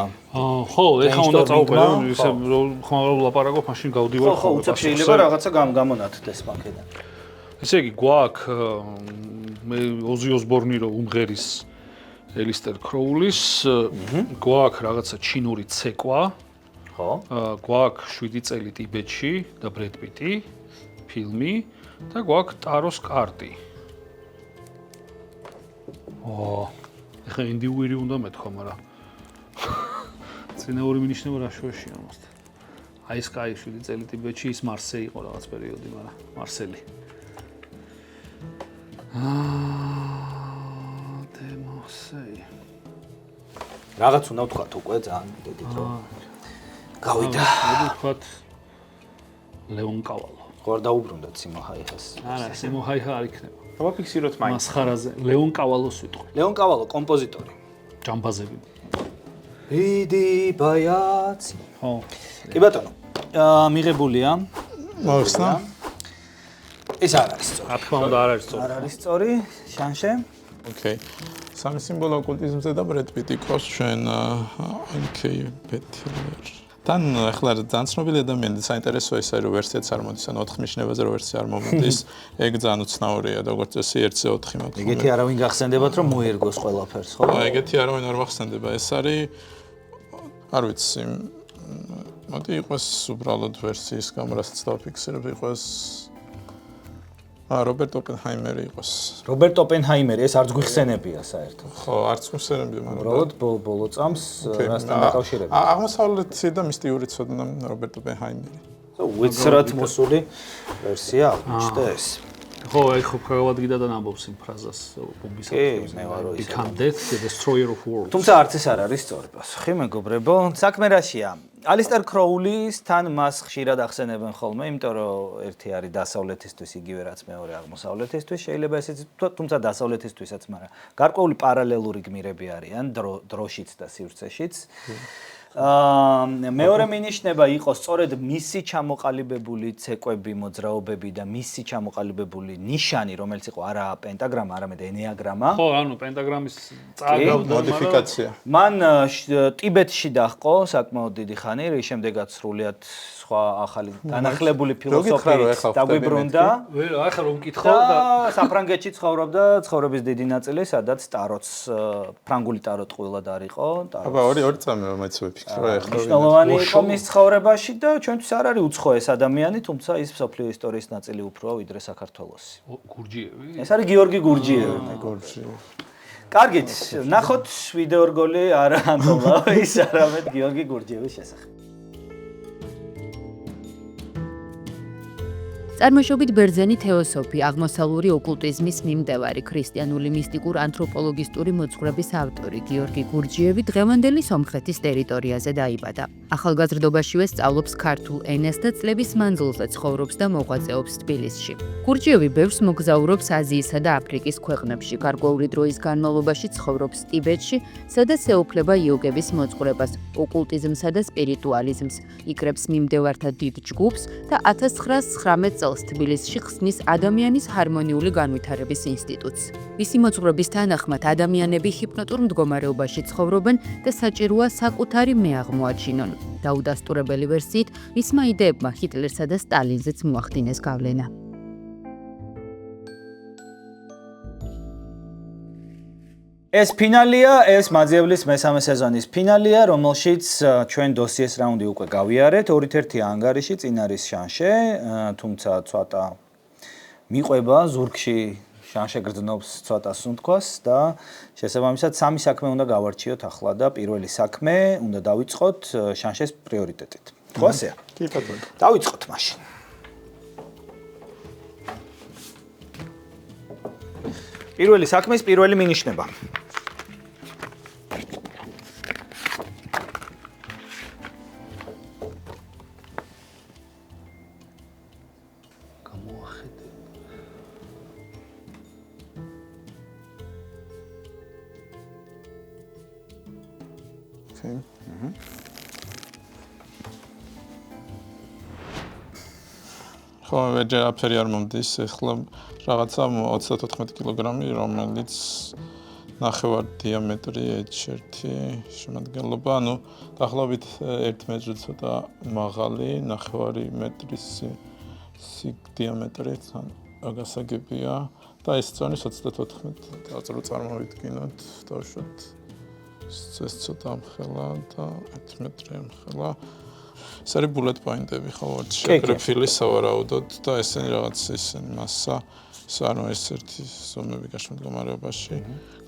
ხო, ეხლა უნდა წავყიდო, ისე რომ ლაპარაკობ, მაშინ გავდივარ ხო, უცებ შეიძლება რაღაცა გამონათდეს მაგედან. ესე იგი, გვაქვს მე ოზი ოსბორნი რო უმღერის ელისტერ კროულის, გვაქვს რაღაცა ჩინური ცეკვა. ხო. გვაქვს 7 წელი ტიბეტში და ბრედ პიტი ფილმი და გვაქვს ტაროს კარტი. ეხლა ინდივიდი უნდა მეთქვა, მაგრამ წინაური მინიშნება რა შუაშია ამასთან. აი ეს კაი 7 წელი ტიბეტში ის მარსე იყო რაღაც პერიოდი, მაგრამ მარსელი. დემოსეი. რაღაც უნდა ვთქვათ უკვე ძალიან დედით რომ გავიდა. მოდი ვთქვათ ლეონ კავალო. ხო არ დაუბრუნდათ სიმოჰაიჰას. არა, სიმოჰაიჰა არ იქნება. გავაფიქსიროთ მაინც. მასხარაზე ლეონ კავალოს ვიტყვი. ლეონ კავალო კომპოზიტორი. ჯამბაზები. იდი ბაიაცი. ხო. კი ბატონო. მიღებულია. მოხსნა? ეს არ არის სწორი. რა თქმა უნდა არ არის სწორი. არ არის სწორი, შანშე. ოკეი. სამი სიმბოლო ოკულტიზმზე და ბრედ პიტი ყავს ჩვენ ოკეი ბეთლერ. თან ახლა ძალიან ცნობილი ადამიანი საინტერესოა ის რომ ვერსიაც არ მოდის, ანუ 4 მინიშნებაზე რომ ვერსია არ მომდის, ეგ ძალიან უცნაურია და როგორც წესი 1-ზე 4 მაქვს. ეგეთი არავინ გახსენდებათ რომ მოერგოს ყველაფერს, ხო? ეგეთი არავინ არ მახსენდება. ეს არის არ ვიცი. მოდი იყოს უბრალოდ ვერსიის გამო რასაც დავფიქსირებ, იყოს რობერტ ოპენჰაიმერი იყოს. რობერტ ოპენჰაიმერი, ეს არც გვიხსენებია საერთოდ. ხო, არც გვიხსენებია, მაგრამ უბრალოდ ბოლო წამს რასთან დაკავშირებით. აღმოსავლეთი და მისტიური ცოდნა რობერტ ოპენჰაიმერი. უცრად მოსული ვერსია აღმოჩნდა ეს. ხო, აი ხო გავადგიდა და ნამბობს იმ ფრაზას ბომბის კი, მე ვარო ის. Become death, the destroyer of worlds. თუმცა არც ეს არ არის სწორი პასუხი, მეგობრებო. საქმე რაშია? ალისტერ კროულისთან მას ხშირად ახსენებენ ხოლმე, იმიტომ რომ ერთი არის დასავლეთისთვის, იგივე რაც მეორე აღმოსავლეთისთვის, შეიძლება ესეც თუმცა დასავლეთისთვისაც, მაგრამ გარკვეული პარალელური გმირები არიან დროშიც და სივრცეშიც. მეორე მინიშნება იყო სწორედ მისი ჩამოყალიბებული ცეკვები, მოძრაობები და მისი ჩამოყალიბებული ნიშანი, რომელიც იყო არა პენტაგრამა, არამედ ენეაგრამა. ხო, ანუ პენტაგრამის წაგავდა მოდიფიკაცია. მან ტიბეტში დაჰყო საკმაოდ დიდი ხანი, რის შემდეგაც სრულიად სხვა ახალი განახლებული ფილოსოფიით დაგვიბრუნდა. ახლა რომ მკითხავ და საფრანგეთში ცხოვრობდა ცხოვრების დიდი ნაწილი, sadაც ტაროც ფრანგული ტარო ტყუილად არისო, ტარო. აბა ორი წამი რომ მეც ვიფიქრე ახლა. მნიშვნელოვანი იყო მის ცხოვრებაში და ჩვენთვის არ არის უცხოეს ადამიანი, თუმცა ის მსოფლიო ისტორიის ნაწილი უფრო ვიდრე საქართველოსი. გურჯიევი? ეს არის გიორგი გურჯიევი. კარგით, ნახოთ ვიდეო რგოლი არა ანტოლავის, არამედ გიორგი გურჯიევის შესახებ. წარმოშობით ბერძენი თეოსოფი, აღმოსავლური ოკულტიზმის მიმდევარი, ქრისტიანული მისტიკურ ანთროპოლოგისტური მოძღვრების ავტორი გიორგი გურჯიევი დღევანდელი სომხეთის ტერიტორიაზე დაიბადა. ახალგაზრდობაშივე სწავლობს ქართულ ენას და წლების მანძილზე ცხოვრობს და მოღვაწეობს თბილისში. გურჯიევი ბევრს მოგზაურობს აზიისა და აფრიკის ქვეყნებში, გარკვეული დროის განმავლობაში ცხოვრობს ტიბეტში, სადაც ეუფლება იოგების მოძღვრებას, ოკულტიზმსა და სპირიტუალიზმს, იკრებს მიმდევართა დიდ ჯგუფს და 1919 წელს თბილისში ხსნის ადამიანის ჰარმონიული განვითარების ინსტიტუტს. მისი მოძღვრების თანახმად ადამიანები ჰიპნოტურ მდგომარეობაში ცხოვრობენ და საჭიროა საკუთარი მე აღმოაჩინონ. დაუდასტურებელი ვერსიით, მისმა იდეებმა ჰიტლერსა და სტალინზეც მოახდინეს გავლენა. ეს ფინალია, ეს მაძიებლის მესამე სეზონის ფინალია, რომელშიც ჩვენ დოსიეს რაუნდი უკვე გავიარეთ, 2-1 ანგარიში წინ არის შანშე, თუმცა ცოტა მიყვება ზურგში შანშე გრძნობს ცოტა სუნთქვას და შესაბამისად სამი საქმე უნდა გავარჩიოთ ახლა და პირველი საქმე უნდა დავიწყოთ შანშეს პრიორიტეტით. ხო ასეა? კი ბატონო. დავიწყოთ მაშინ. პირველი საქმის პირველი მინიშნება. ხო, ვეჯერაფერი არ მომდის, ეხლა რაღაცა 34 კილოგრამი, რომელიც ნახევარ დიამეტრი H1 შემადგენლობა, ანუ დაახლოებით 1 მეტრი ცოტა მაღალი, ნახევარი მეტრის დიამეტრი, გასაგებია და ეს წონის 34 დაწყრო წარმოვიდგინოთ, დავუშვათ ეს цота ამხელა და 1 მეტრი ამხელა. ეს არის bullet point-ები, ხო, შეკრეფილი სავარაუდოდ და ესენი რაღაც ესენი მასა, ეს ანუ ეს ერთი ზომები გაშლილ მდგომარეობაში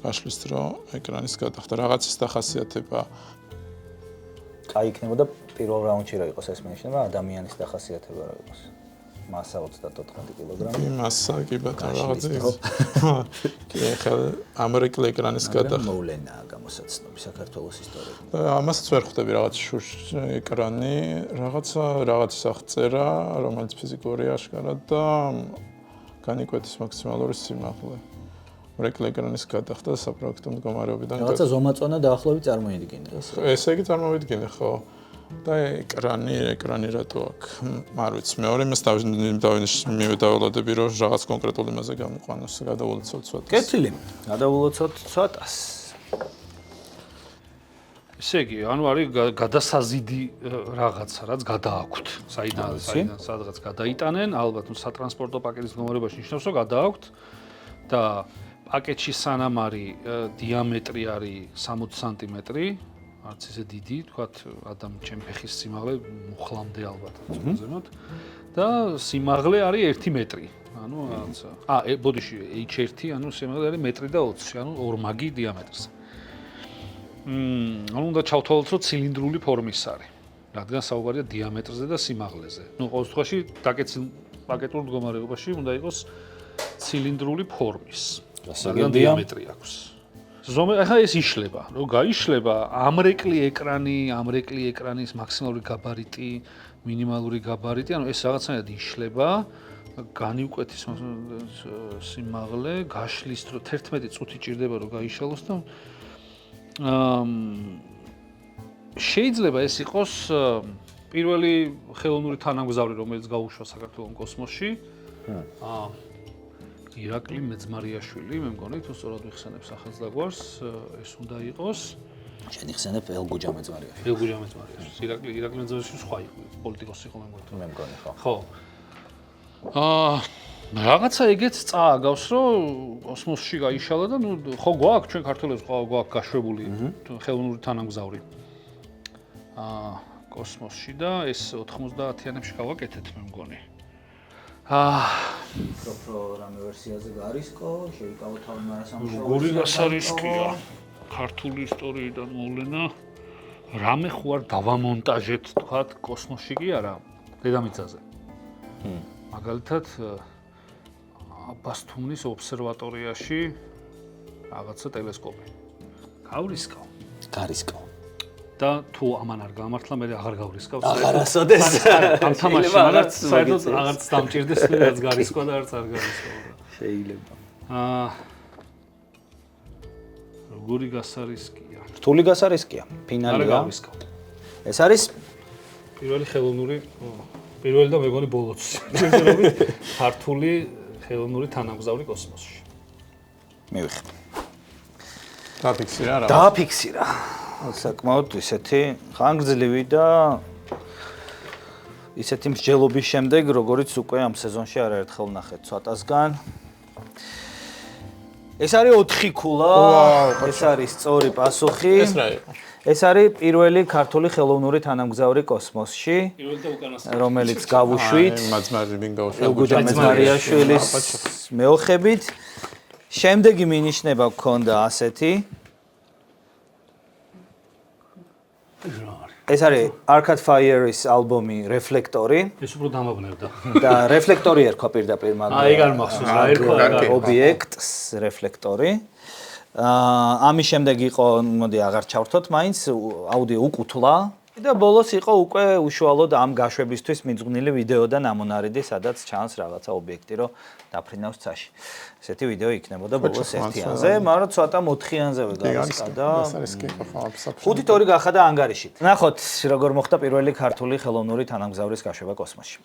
გაშლის დრო ეკრანის გადახდა. რაღაც ის დახასიათება კაი იქნებოდა პირველ რაუნდში რა იყოს ეს მინიშნება, ადამიანის დახასიათება რა იყოს. მასა 34 კილოგრამი. მასა კი ბატონო რაღაცა იყო. კი, ხა ამერიკელ ეკრანის გადახდა. მოვლენაა გამოსაცნობი საქართველოს ისტორიაში. ამასაც ვერ ხვდები რაღაც შუშ ეკრანი, რაღაც აღწერა, რომელიც ფიზიკურია აშკარად და განიკვეთის მაქსიმალური სიმაღლე. ამერიკელ ეკრანის გადახდა საპროექტო მდგომარეობიდან. რაღაცა ზომაწონა დაახლოებით წარმოიდგინე. ესე იგი წარმოვიდგინე, ხო. და ეკრანი რატო აქვს? არ ვიცი, მეორე იმას დავინახავდი, რომ რაღაც კონკრეტულ იმაზე გამოყვანოს, გადავულოცოთ ცოტა. კეთილი, გადავულოცოთ ცოტას. ესე იგი, ანუ არის გადასაზიდი რაღაცა, რაც გადააქვთ. სადღაც გადაიტანენ, ალბათ სატრანსპორტო პაკეტის მდგომარეობაში ნიშნავს, რომ გადააქვთ და პაკეტში სანამ არის დიამეტრი არის 60 სანტიმეტრი, არც ისე დიდი, თქვათ, ჩემ ფეხის სიმაღლე მუხლამდე ალბათ ზემოთ და სიმაღლე არის 1 მეტრი. ანუ რაღაცა. ბოდიში H1, ანუ სიმაღლე არის 1.20 მეტრი, ანუ ორმაგი დიამეტრს. ანუ უნდა ჩავთვალოთ, რომ ცილინდრული ფორმის არის. რადგან საუბარია დიამეტრზე და სიმაღლეზე. ნუ ყოველ შემთხვევაში დაკეცილ პაკეტურ მდგომარეობაში უნდა იყოს ცილინდრული ფორმის. რადგან დიამეტრი აქვს. ახლა ეს იშლება, რომ გაიშლება ამრეკლი ეკრანის მაქსიმალური გაბარიტი, მინიმალური გაბარიტი, ანუ ეს რაღაცნაირად იშლება, განივკვეთის სიმაღლე, გაშლის დრო 11 წუთი ჭირდება რომ გაიშალოს და შეიძლება ეს იყოს პირველი ხელოვნური თანამგზავრი, რომელიც გაუშვა საქართველოს კოსმოსში. ირაკლი მეძმარიაშვილი, მე მგონი თუ სწორად ვიხსენებ სახელს და გვარს, ეს უნდა იყოს. შენ იხსენებ ელგუჯა მეძმარიაშვილი. ელგუჯა მეძმარიაშვილი. ირაკლი მეძმარიაშვილი სხვა იყო, პოლიტიკოსი იყო მე მგონი, ხო. ხო. რაღაცა ეგეც წააგავს, რომ კოსმოსში გაიშალა და ნუ ხო გვაქვს ჩვენ ქართველებს გვაქვს გაშვებული ხელოვნური თანამგზავრი. კოსმოსში და ეს 90-იანებში გავაკეთეთ მე მგონი. უფრო რამე ვერსიაზე გარისკო, შევიკავოთ თავი მარასამშობლოში. როგორი გასარისკია ქართული ისტორიიდან მოვლენა. რამე ხო არ დავამონტაჟეთ, თქვათ, კოსმოსში კი არა, დედამიწაზე. მაგალითად ბასთუმნის ობსერვატორიაში რაღაცა ტელესკოპი. გავრისკავ. გარისკავ. და თუ ამან არ გამართლა, მე აღარ გავრისკავ. აღარასოდეს. ამ თამაში რაღაც საერთოდ აღარც დამჭირდეს, რაც გარისკვა და არც არ გარისკვა. შეიძლება. როგორი გასარისკია. რთული გასარისკია. არა ფინალია. გავისკავ. ეს არის პირველი ხელოვნური, პირველი და მეგონი ბოლოც. ჯერჯერობით ქართული ხელოვნური თანამგზავრი კოსმოსში. მივიხ. დაფიქსირა რა. დააფიქსირა. საკმაოდ ისეთი ხანგრძლივი და ისეთი მსჯელობის შემდეგ, როგორც უკვე ამ სეზონში არაერთხელ ვნახეთ ცოტასგან. ეს არის 4 ქულა. ეს არის სწორი პასუხი. ეს რა იყო? ეს არის პირველი ქართული ხელოვნური თანამგზავრი კოსმოსში, პირველი და უკანასკნელი. რომელიც გავუშვით. მაძმარი მინგაუშვი. ელგუჯა მეძმარიაშვილის მეოხებით. შემდეგი მინიშნება გქონდა ასეთი. ეს არის Arcade Fire-ის ალბომი Reflectory ეს უფრო დამაბნევდა. და Reflectory ერქვა პირდაპირ მაგრამ აი ეგ არ მახსოვს რა ერქვა Objects Reflectory. ამის შემდეგ იყო, მოდი აღარ ჩავრთოთ, მაინც აუდიო უკუთვლა და ბოლოს იყო უკვე უშუალოდ ამ გაშვებისთვის მიძღვნილი ვიდეო და ნამონარიდი, სადაც ჩანს რაღაცა ობიექტი, რომ დაფრინავს ცაში. ესეთი ვიდეო იქნებოდა ბოლოს ერთიანზე, მაგრამ ცოტა 4-იანზევე გავისყიდა. ხუთით 2 გახადა ანგარიშით. ნახოთ, როგორ მოხდა პირველი ქართული ხელოვნური თანამგზავრის გაშვება კოსმოსში.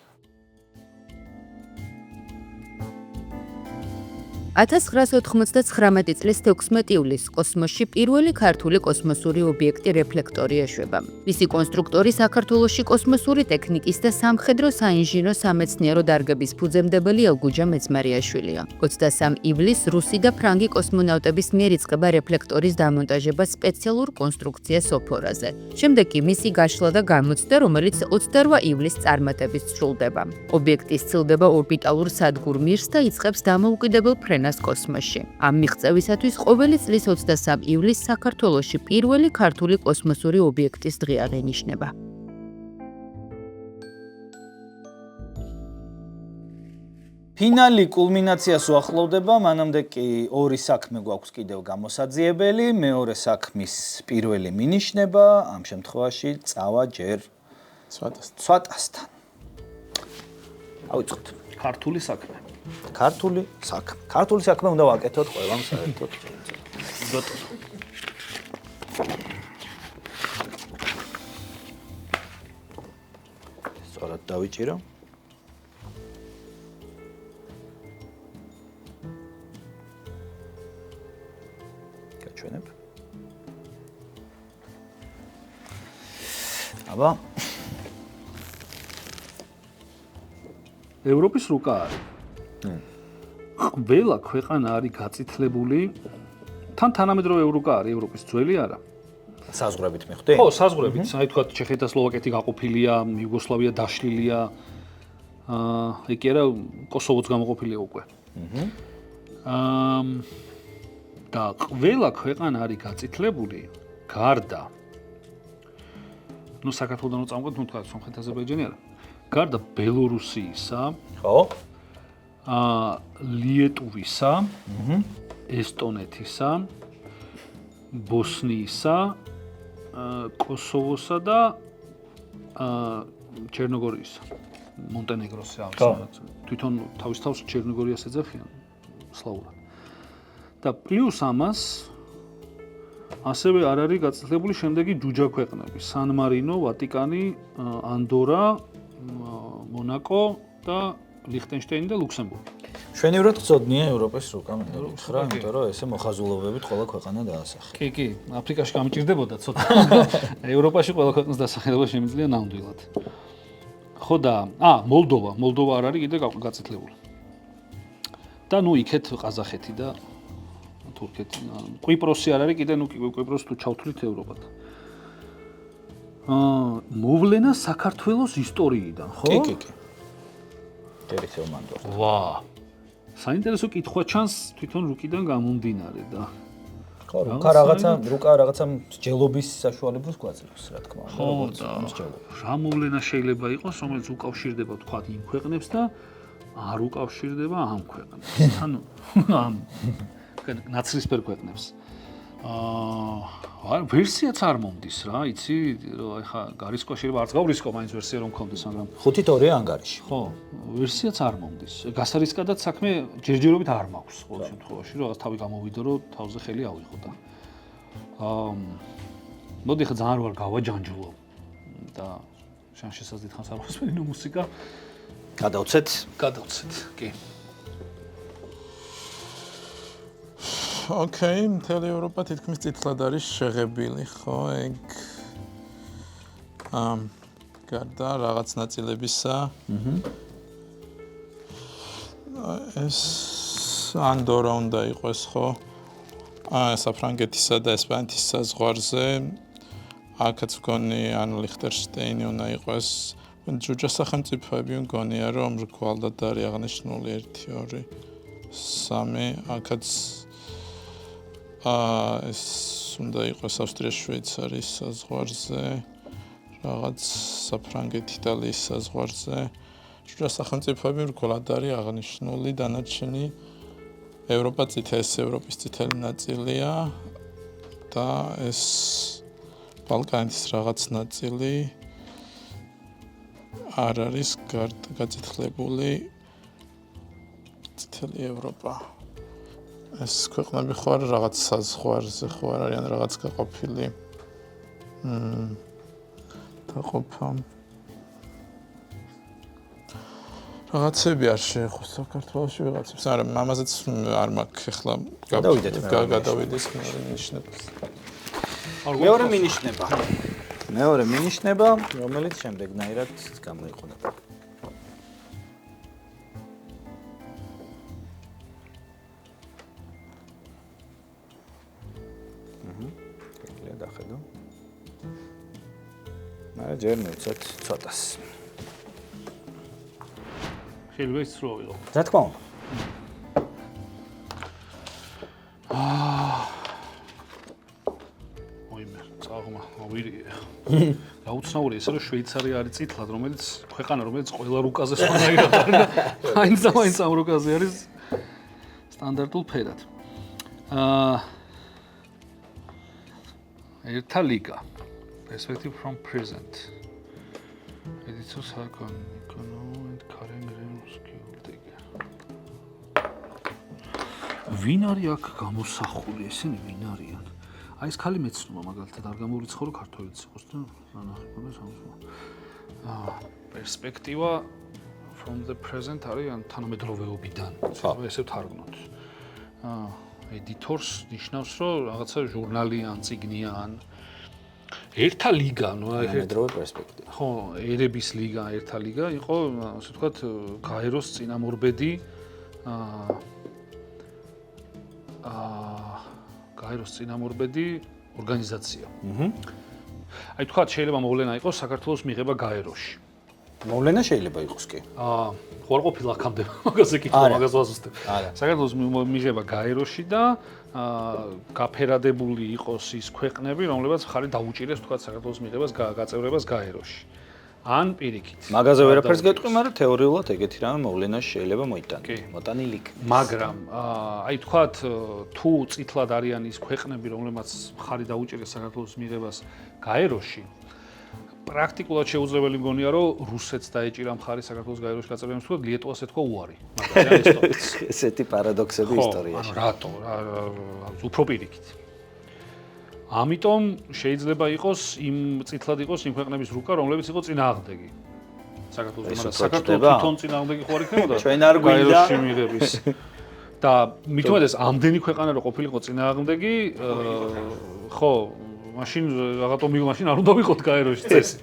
1999 წლის 16 ივლისს კოსმოსში პირველი ქართული კოსმოსური ობიექტი რეფლექტორი ეშვება. მისი კონსტრუქტორი საქართველოში კოსმოსური ტექნიკის და სამხედრო საინჟინრო სამეცნიერო დარგების ფუძემდებელი ელგუჯა მეძმარიაშვილია. 23 ივლისს რუსი და ფრანგი კოსმონავტების მიერ იწყება რეფლექტორის დამონტაჟება სპეციალურ კონსტრუქცია სოფორაზე. შემდეგ კი მისი გაშლა და გამოცდა, რომელიც 28 ივლისს წარმატებით სრულდება. ობიექტი სცილდება ორბიტალურ სადგურ მირს და იწყებს დამოუკიდებელ ფრენას კოსმოსში. ამ მიღწევისათვის ყოველი წლის 23 ივლისს საქართველოში პირველი ქართული კოსმოსური ობიექტის დღე აღინიშნება. ფინალი კულმინაციას უახლოვდება, მანამდე კი ორი საქმე გვაქვს კიდევ გამოსაძიებელი, მეორე საქმის პირველი მინიშნება, ამ შემთხვევაში წავა ჯერ სვატასთან. ავიწყოთ. ქართული საქმე. ქართული საქმე. ქართული საქმე უნდა ვაკეთოთ ყველამ საერთოდ. სწორად დავიჭირო. გაჩვენებ. აბა ევროპის რუკა არის. ყველა ქვეყანა არის გაწითლებული. თან თანამედროვე ევროკა არის, ევროპის ძველი არა. საზღვრებით მიხვდი? ხო, საზღვრებით. აი თქვა ჩეხეთი და სლოვაკეთი გაყოფილია, იუგოსლავია დაშლილია. ეგ კი არა, კოსოვოც გამოყოფილია უკვე. და ყველა ქვეყანა არის გაწითლებული გარდა. ნუ საქართველოსთან უწამყვეთ, ნუ თქვა სომხეთ აზერბაიჯანი არა. გარდა ბელორუსიისა, ხო? ლიეტუვისა, ესტონეთისა, ბოსნიისა, კოსოვოსა და ჩერნოგორიისა, მონტენეგროსი არის. თვითონ თავის თავს ჩერნოგორიას ეძახიან სლავურად. და პლუს ამას ასევე არ არის გაწითლებული შემდეგი ჯუჯა ქვეყნები: სან მარინო, ვატიკანი, ანდორა, მონაკო და ლიხტენშტეინი და ლუქსემბურგი. შვენივრად გწოდნია ევროპის რუკა, მე ვთხრა, იმიტომ რომ ესე მოხაზულობებით ყველა ქვეყანა დაასახე. კი, აფრიკაში გამჭირდებოდა ცოტა. ევროპაში ყველა ქვეყნის დასახელება შემიძლია ნამდვილად. ხო და მოლდოვა არ არის კიდე გაწითლებული. და ნუ იქეთ ყაზახეთი და თურქეთი. კვიპროსი არ არის კიდე, ნუ კვიპროსი თუ ჩავთვლით ევროპად. მოვლენა საქართველოს ისტორიიდან, ხო? კი. დერექციო მანდორ. ვა. საინტერესო კითხვა ჩანს თვითონ რუკიდან გამომდინარე და ხო, რუკა რაღაცა მსჯელობის საშუალებას გვაძლევს, რა თქმა უნდა, ხო, რა მოვლენა შეიძლება იყოს, რომელიც უკავშირდება თქვათ იმ ქვეყნებს და არ უკავშირდება ამ ქვეყნებს. ანუ ამ ნაცრისფერ ქვეყნებს. ვერსიაც არ მომდის რა, იცი, რომ ეხა გარისკოშირება არც გავრისკო მაინც ვერსია რომ მქონდეს, მაგრამ 5-2 ანგარიში. ხო, ვერსიაც არ მომდის. გასარისკადაც საქმე ჯერჯერობით არ მაქვს ყოველ შემთხვევაში, რომ რაღაც თავი გამოვიდო, რომ თავზე ხელი ავიღო და მოდი ხა ძალიან ვარ გავაჯანჯულო და შენ შესაძლოა თხანს არ მოსმენინო მუსიკა გადავცეთ. კი. ოკეი, მთელი ევროპა თითქმის წითლად არის შეღებილი, ხო? ეგ გარდა რაღაც ნაწილებისა. ეს ანდორა უნდა იყოს, ხო? საფრანგეთისა და ესპანეთის საზღვარზე. აქაც მგონი ანუ ლიხტენშტეინი უნდა იყოს. ჯუჯა სახელმწიფოები მგონია რომ რქვალდად არის აღნიშნული 1 2 3 აქაც ეს უნდა იყოს ავსტრია-შვეიცარიის საზღვარზე რაღაც საფრანგეთ იტალიის საზღვარზე ჯუჯა სახელმწიფოები რქვალდად არის აღნიშნული დანარჩენი ევროპა ევროპის წითელი ნაწილია და ეს ბალკანეთის რაღაც ნაწილი არ არის გაწითლებული წითელი ევროპა. ეს ქვეყნები ხო არა რაღაც საზღვარზე ხო არ არიან რაღაც გაყოფილი. დაყოფა. რაღაცები არ შეეხო საქართველოში ვიღაცებს. არა, ამაზეც არ მაქვს ახლა გადავიდეთ მინიშნებას. მეორე მინიშნება. მეორე მინიშნება, რომელიც შემდეგნაირად გამოიყურება. კეთილია დახედო. მაგრამ ჯერ მივცეთ ცოტას. შეიძლება ის რო ვიღო. რა თქმა უნდა. ვირია. გაუცნაური ესე რომ შვეიცარია არის წითლად, რომელიც ქვეყანა, რომელიც ყველა რუკაზე სხვანაირად არის და მაინც ამ რუკაზე არის სტანდარტულ ფერად. ერთა ლიგა. Perspective from present. Editors and current ვინ არის აქ გამოსახული? ესენი ვინ არიან? აი ეს ხალი მეცნობა მაგალითად არ გამორიცხო რომ ქართველიც იყოს და ნახე სამსო. პერსპექტივა from the present არის ან თანამედროვეობიდან. ესე ვთარგმნოთ. editors ნიშნავს რომ რაღაცა ჟურნალი ან წიგნია ან ერთა ლიგა, ნუ თანამედროვე პერსპექტივა. ხო, ერების ლიგა, ერთა ლიგა იყო, ასე ვთქვათ, გაეროს წინამორბედი გაეროს წინამორბედი ორგანიზაცია. აი თქვა შეიძლება მოვლენა იყოს საქართველოს მიღება გაეროში. მოვლენა შეიძლება იყოს კი. ხო არ ყოფილა აქამდე მაგაზე კითხვა მაგას ვაზუსტებ. საქართველოს მიღება გაეროში და გაფერადებული იყოს ის ქვეყნები, რომლებიც ხარი დაუჭირეს თქვა საქართველოს მიღებას გაწევრებას გაეროში. ან პირიქით. მაგაზე ვერაფერს გეტყვი, მაგრამ თეორიულად ეგეთი რამე მოვლენა შეიძლება მოიტანო. მოტანილი იქნება. მაგრამ აი თქვათ თუ წითლად არიან ის ქვეყნები, რომლებიც ხარი დაუჭირეს საქართველოს მიღებას გაეროში, პრაქტიკულად შეუძლებელი მგონია, რომ რუსეთს დაეჭირა მხარი საქართველოს გაეროში გაწევრებას, თუ ლიეტუვას ეთქვა უარი. მაგრამ ეს ესტონეთს. ესეთი პარადოქსები ისტორიაში. რატო? უფრო პირიქით. ამიტომ შეიძლება იყოს იმ წითლად იყოს იმ ქვეყნების რუკა, რომლებიც იყო წინააღმდეგი. საქართველოს, მაგრამ საქართველოს თვითონ წინააღმდეგი ხო არ იქნებოდა? ჩვენ არ გვინდა გაეროში მიღების. და მithumedes ამდენი ქვეყანა რო ყოფილიყო წინააღმდეგი, ხო, მაშინ რაღაცო მაშინ არ უნდა ვიყოთ გაეროში წესი.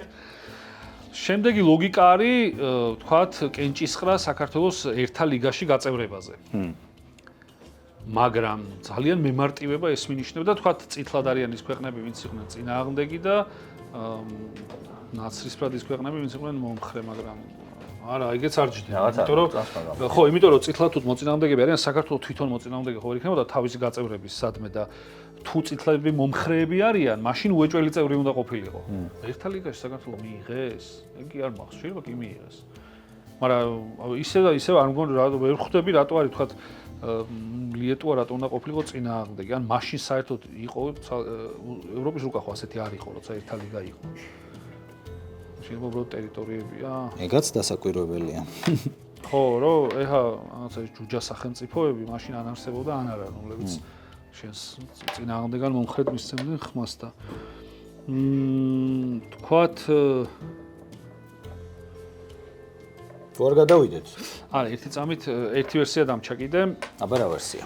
შემდეგი ლოგიკა არის, თქვათ, კენჭისყრა საქართველოს ერთა ლიგაში გაწევრებაზე. მაგრამ ძალიან მემარტივება ეს მინიშნებდა, თქვათ, წითლად არიან ის ქვეყნები, ვინც იყვნენ წინააღმდეგი და ნაცრისფრად ის ქვეყნები, ვინც იყვნენ მომხრე, მაგრამ არა, ეგეც არ ჯდება. იმიტომ რომ ხო, იმიტომ რომ წითლად თუ მოწინააღმდეგები არიან, საქართველოს თვითონ მოწინააღმდეგე ხო არ იქნებოდა თავისი გაწევრების სადმე და თუ წითლები მომხრეები არიან, მაშინ უეჭველი წევრი უნდა ყოფილიყო. ერთა ლიგაში საქართველოს მიიღეს? იგი არ მახსოვს, შეიძლება კი მიიღეს. მაგრამ ისევ არ მგონი რა ვერ ხვდები რატო არის თქვა ლიეტუა რატო უნდა ყოფილიყო წინააღმდეგი ან მაშინ საერთოდ იყო ევროპის რუკა ხო ასეთი არ იყო როცა ერთა ლიგა იყო შეიძლება უბრალოდ ტერიტორიებია ეგაც დასაკვირვებელია ხო რომ ეხა რაღაცა ჯუჯა სახელმწიფოები მაშინ არ არსებობდა ან არა რომლებიც შენს წინააღმდეგან მომხრედ მისცემდნენ ხმას და თქვათ თუ არ გადავიდეთ არა ერთი წამით ერთი ვერსია დამჩა კიდე აბა რა ვერსია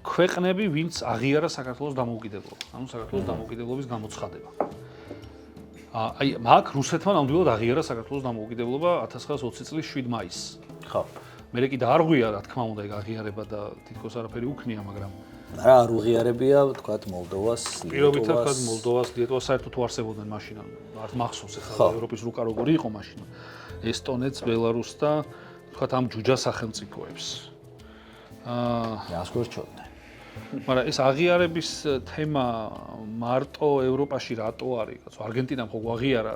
ქვეყნები ვინც აღიარა საქართველოს დამოუკიდებლობა ანუ საქართველოს დამოუკიდებლობის გამოცხადება აი მაგ რუსეთმა ნამდვილად აღიარა საქართველოს დამოუკიდებლობა 1920 წლის 7 მაისს ხო მე კი დაარღვია რა თქმა უნდა ეგ აღიარება და თითქოს არაფერი უქნია მაგრამ რა არ უღიარებია თქვათ მოლდოვას პირობითად თქვათ მოლდოვას ლიეტუას საერთოდ თუ არსებობდნენ მაშინ არ მახსოვს ახლა ევროპის რუკა როგორი იყო მაშინ ესტონეთს ბელარუსს და თქვათ ამ ჯუჯა სახელმწიფოებს რას გვერდჩოდნენ მაგრამ ეს აღიარების თემა მარტო ევროპაში რატო არის კაცო არგენტინამ ხო გვაღიარა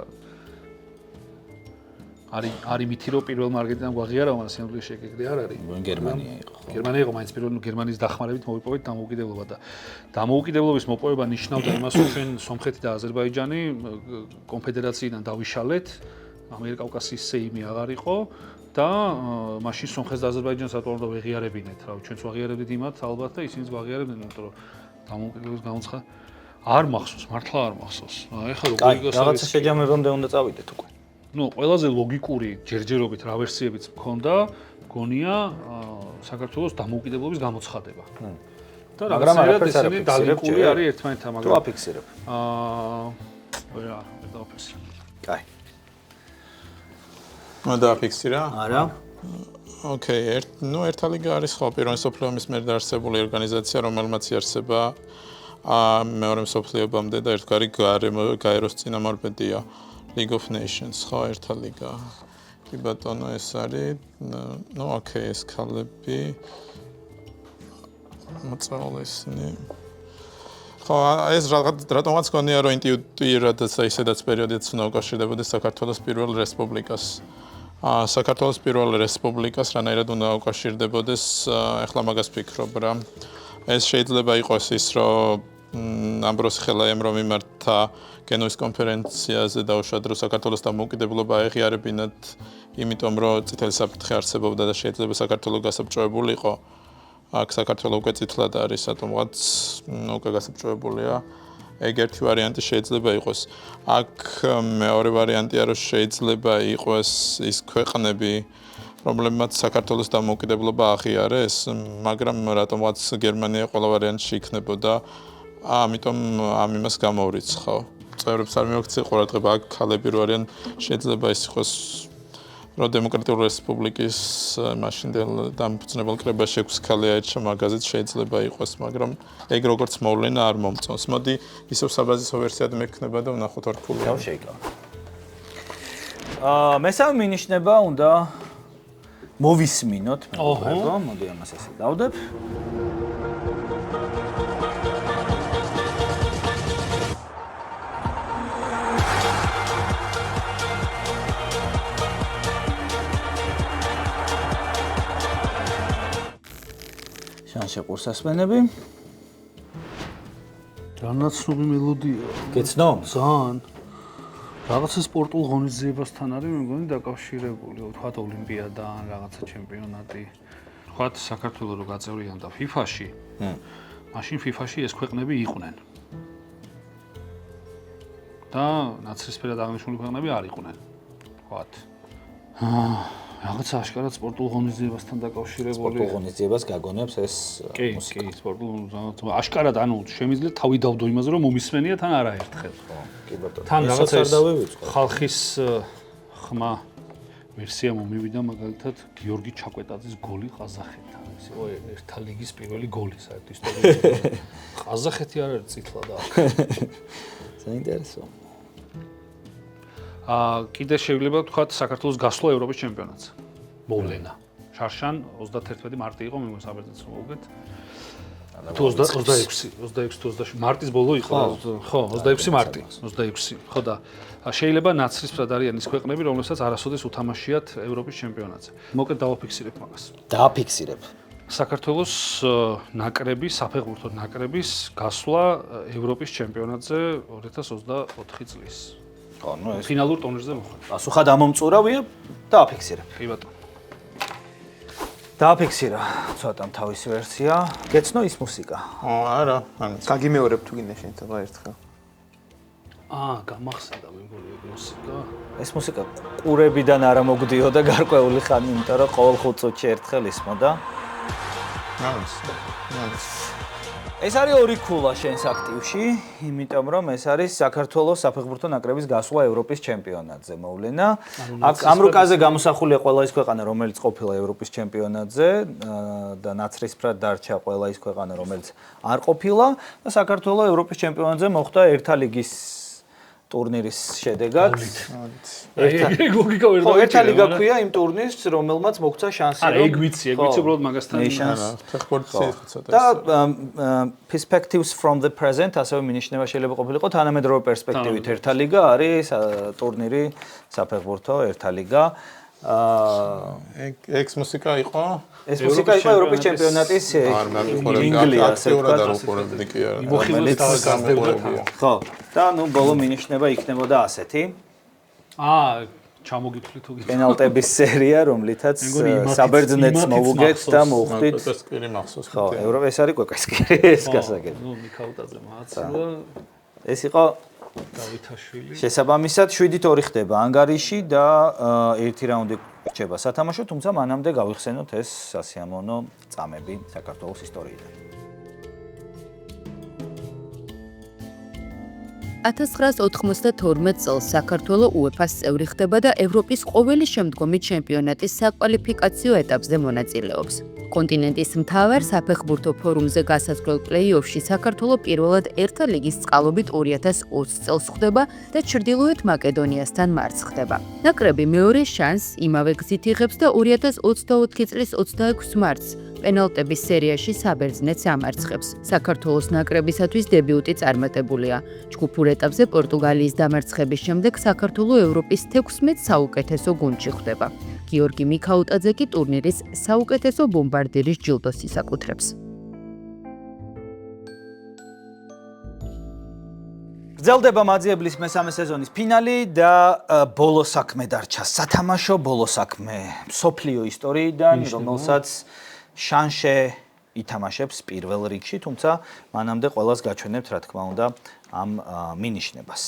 არის მითი რომ პირველმა არგენტინამ გვაღიარა მაგრამ სინამდვილეში ეგ არ არის გერმანია იყო გერმანია იყო მაინც პირველ გერმანიის დახმარებით მოვიპოვეთ დამოუკიდებლობა და დამოუკიდებლობის მოპოვება ნიშნავდა იმას რომ ჩვენ სომხეთი და აზერბაიჯანი კონფედერაციიდან დავიშალეთ ამიერკავკასიის სეიმი აღარ იყო და მაშინ სომხეთს და აზერბაიჯანს რატომ უნდა ვეღიარებინეთ რა ჩვენც ვაღიარებდით იმათ ალბათ და ისინიც ვაღიარებდნენ იმიტომ რომ დამოუკიდებლობის გამოცხადება არ მახსოვს მართლა არ მახსოვს ეხლა როგორ იგოს რაღაცა შეჯამებამდე უნდა წავიდეთ უკვე ნუ ყველაზე ლოგიკური ჯერჯერობით რა ვერსიებიც მქონდა გონია საქართველოს დამოუკიდებლობის გამოცხადება და რაღაცნაირად ესენი დალინკული არის ერთმანეთთან მაგრამ თუ აფიქსირებ რა დავაფიქსირებ კაი დააფიქსირა არა ოკეი ერთა ლიგა არის ხო პირველი მსოფლიო ომის მერე დაარსებული ორგანიზაცია რომელმაც იარსება მეორე მსოფლიო ომამდე და ერთგვარი გაეროს წინამორბედია League of Nations ხო ერთა ლიგა კი ბატონო ეს არის ნუ ოკეი ეს ქალები მოწავლესნი ხო ეს რატომაც გონია რომ ინტუიტიურად ისედაც პერიოდიც უნდა უკავშირდებოდეს საქართველოს პირველ რესპუბლიკას საქართველოს პირველ რესპუბლიკას რანაირად უნდა უკავშირდებოდეს ახლა მაგას ფიქრობ რა ეს შეიძლება იყოს ის რომ ამბროს ხელაიამ რომ იმართა გენუის კონფერენციაზე დაუშვათ რომ საქართველოს დამოუკიდებლობა აღიარებინათ იმიტომ რომ წითელი საფრთხე არსებობდა და შეიძლება საქართველოს გასაბჭოებულიყო აქ საქართველოს უკვე წითლად არის რატომღაც უკვე გასაბჭოებულია ეგ ერთი ვარიანტი შეიძლება იყოს აქ მეორე ვარიანტია რომ შეიძლება იყოს ის ქვეყნები რომლებმაც საქართველოს დამოუკიდებლობა აღიარეს მაგრამ რატომღაც გერმანია ყველა ვარიანტში იქნებოდა ამიტომ ამ იმას გამოვრიცხავ წევრებს არ მიაქცია ყურადღება აქ ქალები რო არიან შეიძლება ის იყოს რომ დემოკრატიული რესპუბლიკის მაშინდელ დამფუძნებელ კრებაში 6 ქალი აირჩა მაგაზეც შეიძლება იყოს მაგრამ ეგ როგორც მოვლენა არ მომწონს მოდი ისევ საბაზისო ვერსიად მექნება და ვნახოთ რთული თავ შეიკავა მესამე მინიშნება უნდა მოვისმინოთ მეგობრებო მოდი ამას ესე დავდებ შეყურსასმენები რანაცნობი მელოდია გეცნო? ძალიან რაღაცა სპორტულ ღონისძიებასთან არის მე მგონი დაკავშირებული ვთქვათ ოლიმპიადა ან რაღაცა ჩემპიონატი ვთქვათ საქართველოს რო გაწევრიანდა FIFA-ში მაშინ FIFA-ში ეს ქვეყნები იყვნენ და ნაცრისფერად აღნიშნული ქვეყნები არ იყვნენ ვთქვათ რაღაცა აშკარად სპორტულ ღონისძიებასთან დაკავშირებული სპორტულ ღონისძიებას გაგონებს ეს მუსიკა. კი, სპორტულ აშკარად ანუ შემიძლია თავი დავდო იმაზე რომ მომისმენია თან არაერთხელ. კი ბატონო. თან რაღაცა ხალხის ხმა ვერსია მომივიდა მაგალითად გიორგი ჩაკვეტაძის გოლი ყაზახეთთან. ეს იყო ერთა ლიგის პირველი გოლი საერთოდ ისტორიაში. ყაზახეთი არ არის წითლა და აქ. საინტერესო. კიდე შეიძლება ვთქვათ საქართველოს გასვლა ევროპის ჩემპიონატზე. მოვლენა. შარშან 31 მარტი იყო, მე მგონი საბერძნეთს მოვუგეთ. თუ 26 მარტის ბოლო იყო ხო 26 მარტი 26 ხო და შეიძლება ნაცრისფრად არიან ის ქვეყნები რომლებსაც არასოდეს უთამაშიათ ევროპის ჩემპიონატზე მოკლედ დავაფიქსირებ მაგას დააფიქსირებ საქართველოს ნაკრები საფეხბურთო ნაკრების გასვლა ევროპის ჩემპიონატზე 2024 წლის ხო ნუ ეს ფინალურ ტურნირზე მოხდა პასუხად ამომწურავია დააფიქსირებ კი ბატონო დააფიქსირა ცოტამ თავისი ვერსია გეცნო ის მუსიკა არა ამის გაგიმეორებ თუ გინდა შენ თქო ერთხელ გამახსენდა მეგონი მუსიკა ეს მუსიკა ყურებიდან არ მოგდიოდა გარკვეული ხანი იმიტომ რომ ყოველ 5 წუთში ერთხელ ისმოდა ამის ეს არის ორი ქულა შენს აქტივში, იმიტომ რომ ეს არის საქართველოს საფეხბურთო ნაკრების გასვლა ევროპის ჩემპიონატზე მოვლენა. აქ ამ რუკაზე გამოსახულია ყველა ის ქვეყანა, რომელიც ყოფილა ევროპის ჩემპიონატზე და ნაცრისფრად დარჩა ყველა ის ქვეყანა, რომელიც არ ყოფილა და საქართველოს ევროპის ჩემპიონატზე მოხვდა ერთა ლიგის ტურნირის შედეგად. ერთა ლიგა ქვია იმ ტურნირს, რომელმაც მოგვცა შანსი რომ ეგ ვიცი უბრალოდ მაგასთან ფეხბურთი ცოტა და perspectives from the present ასევე მინიშნება შეიძლება ყოფილიყო თანამედროვე პერსპექტივით ერთა ლიგა არის ტურნირი საფეხბურთო ერთა ლიგა ეგ მუსიკა იყო ეს მუსიკა იყო ევროპის ჩემპიონატის ინგლი ასე ვთქვათ ხო და ნუ ბოლო მინიშნება იქნებოდა ასეთი ჩამოგიფლით თუ გითხრათ პენალტების სერია რომლითაც საბერძნეთს მოვუგეთ და მოვხდით კვეკასკირი მახსოვს ხო ევროპა ეს არის კვეკასკირი ეს გასაგები ნუ მიქაუტაძე მაცულა ეს იყო დავითაშვილი შესაბამისად 7-2 ხდება ანგარიში და ერთი რაუნდი რჩება სათამაშო, თუმცა მანამდე გავიხსენოთ ეს სასიამოვნო წამები საქართველოს ისტორიიდან. 1992 წელს საქართველოს UEFA-ს წევრი ხდება და ევროპის ყოველი შემდგომი ჩემპიონატის საკვალიფიკაციო ეტაპზე მონაწილეობს. კონტინენტის მთავარ საფეხბურთო ფორუმზე გასასვლელ პლეი-ოფში საქართველოს პირველად ერთა ლიგის წყალობით 2020 წელს ხვდება და ჩრდილოეთ მაკედონიასთან მარცხ ხდება. ნაკრები მეორე შანსს იმავე გზით იღებს და 2024 წლის 26 მარტს პენალტების სერიაში საბერძნეთს ამარცხებს. საქართველოს ნაკრებისათვის დებიუტი წარმატებულია. ჯგუფურ ეტაპზე პორტუგალიის დამარცხების შემდეგ საქართველოს ევროპის 16 საუკეთესო გუნდში ხვდება. გიორგი მიქაუტაძე კი ტურნირის საუკეთესო ბომბარდირის ჯილდოს ისაკუთრებს. გრძელდება მაძიებლის მესამე სეზონის ფინალი და ბოლო საქმე დარჩა სათამაშო ბოლო საქმე მსოფლიო ისტორიიდან, რომელსაც შანშე ითამაშებს პირველ რიგში, თუმცა მანამდე ყველას გაჩვენებთ, რა თქმა უნდა, ამ მინიშნებას.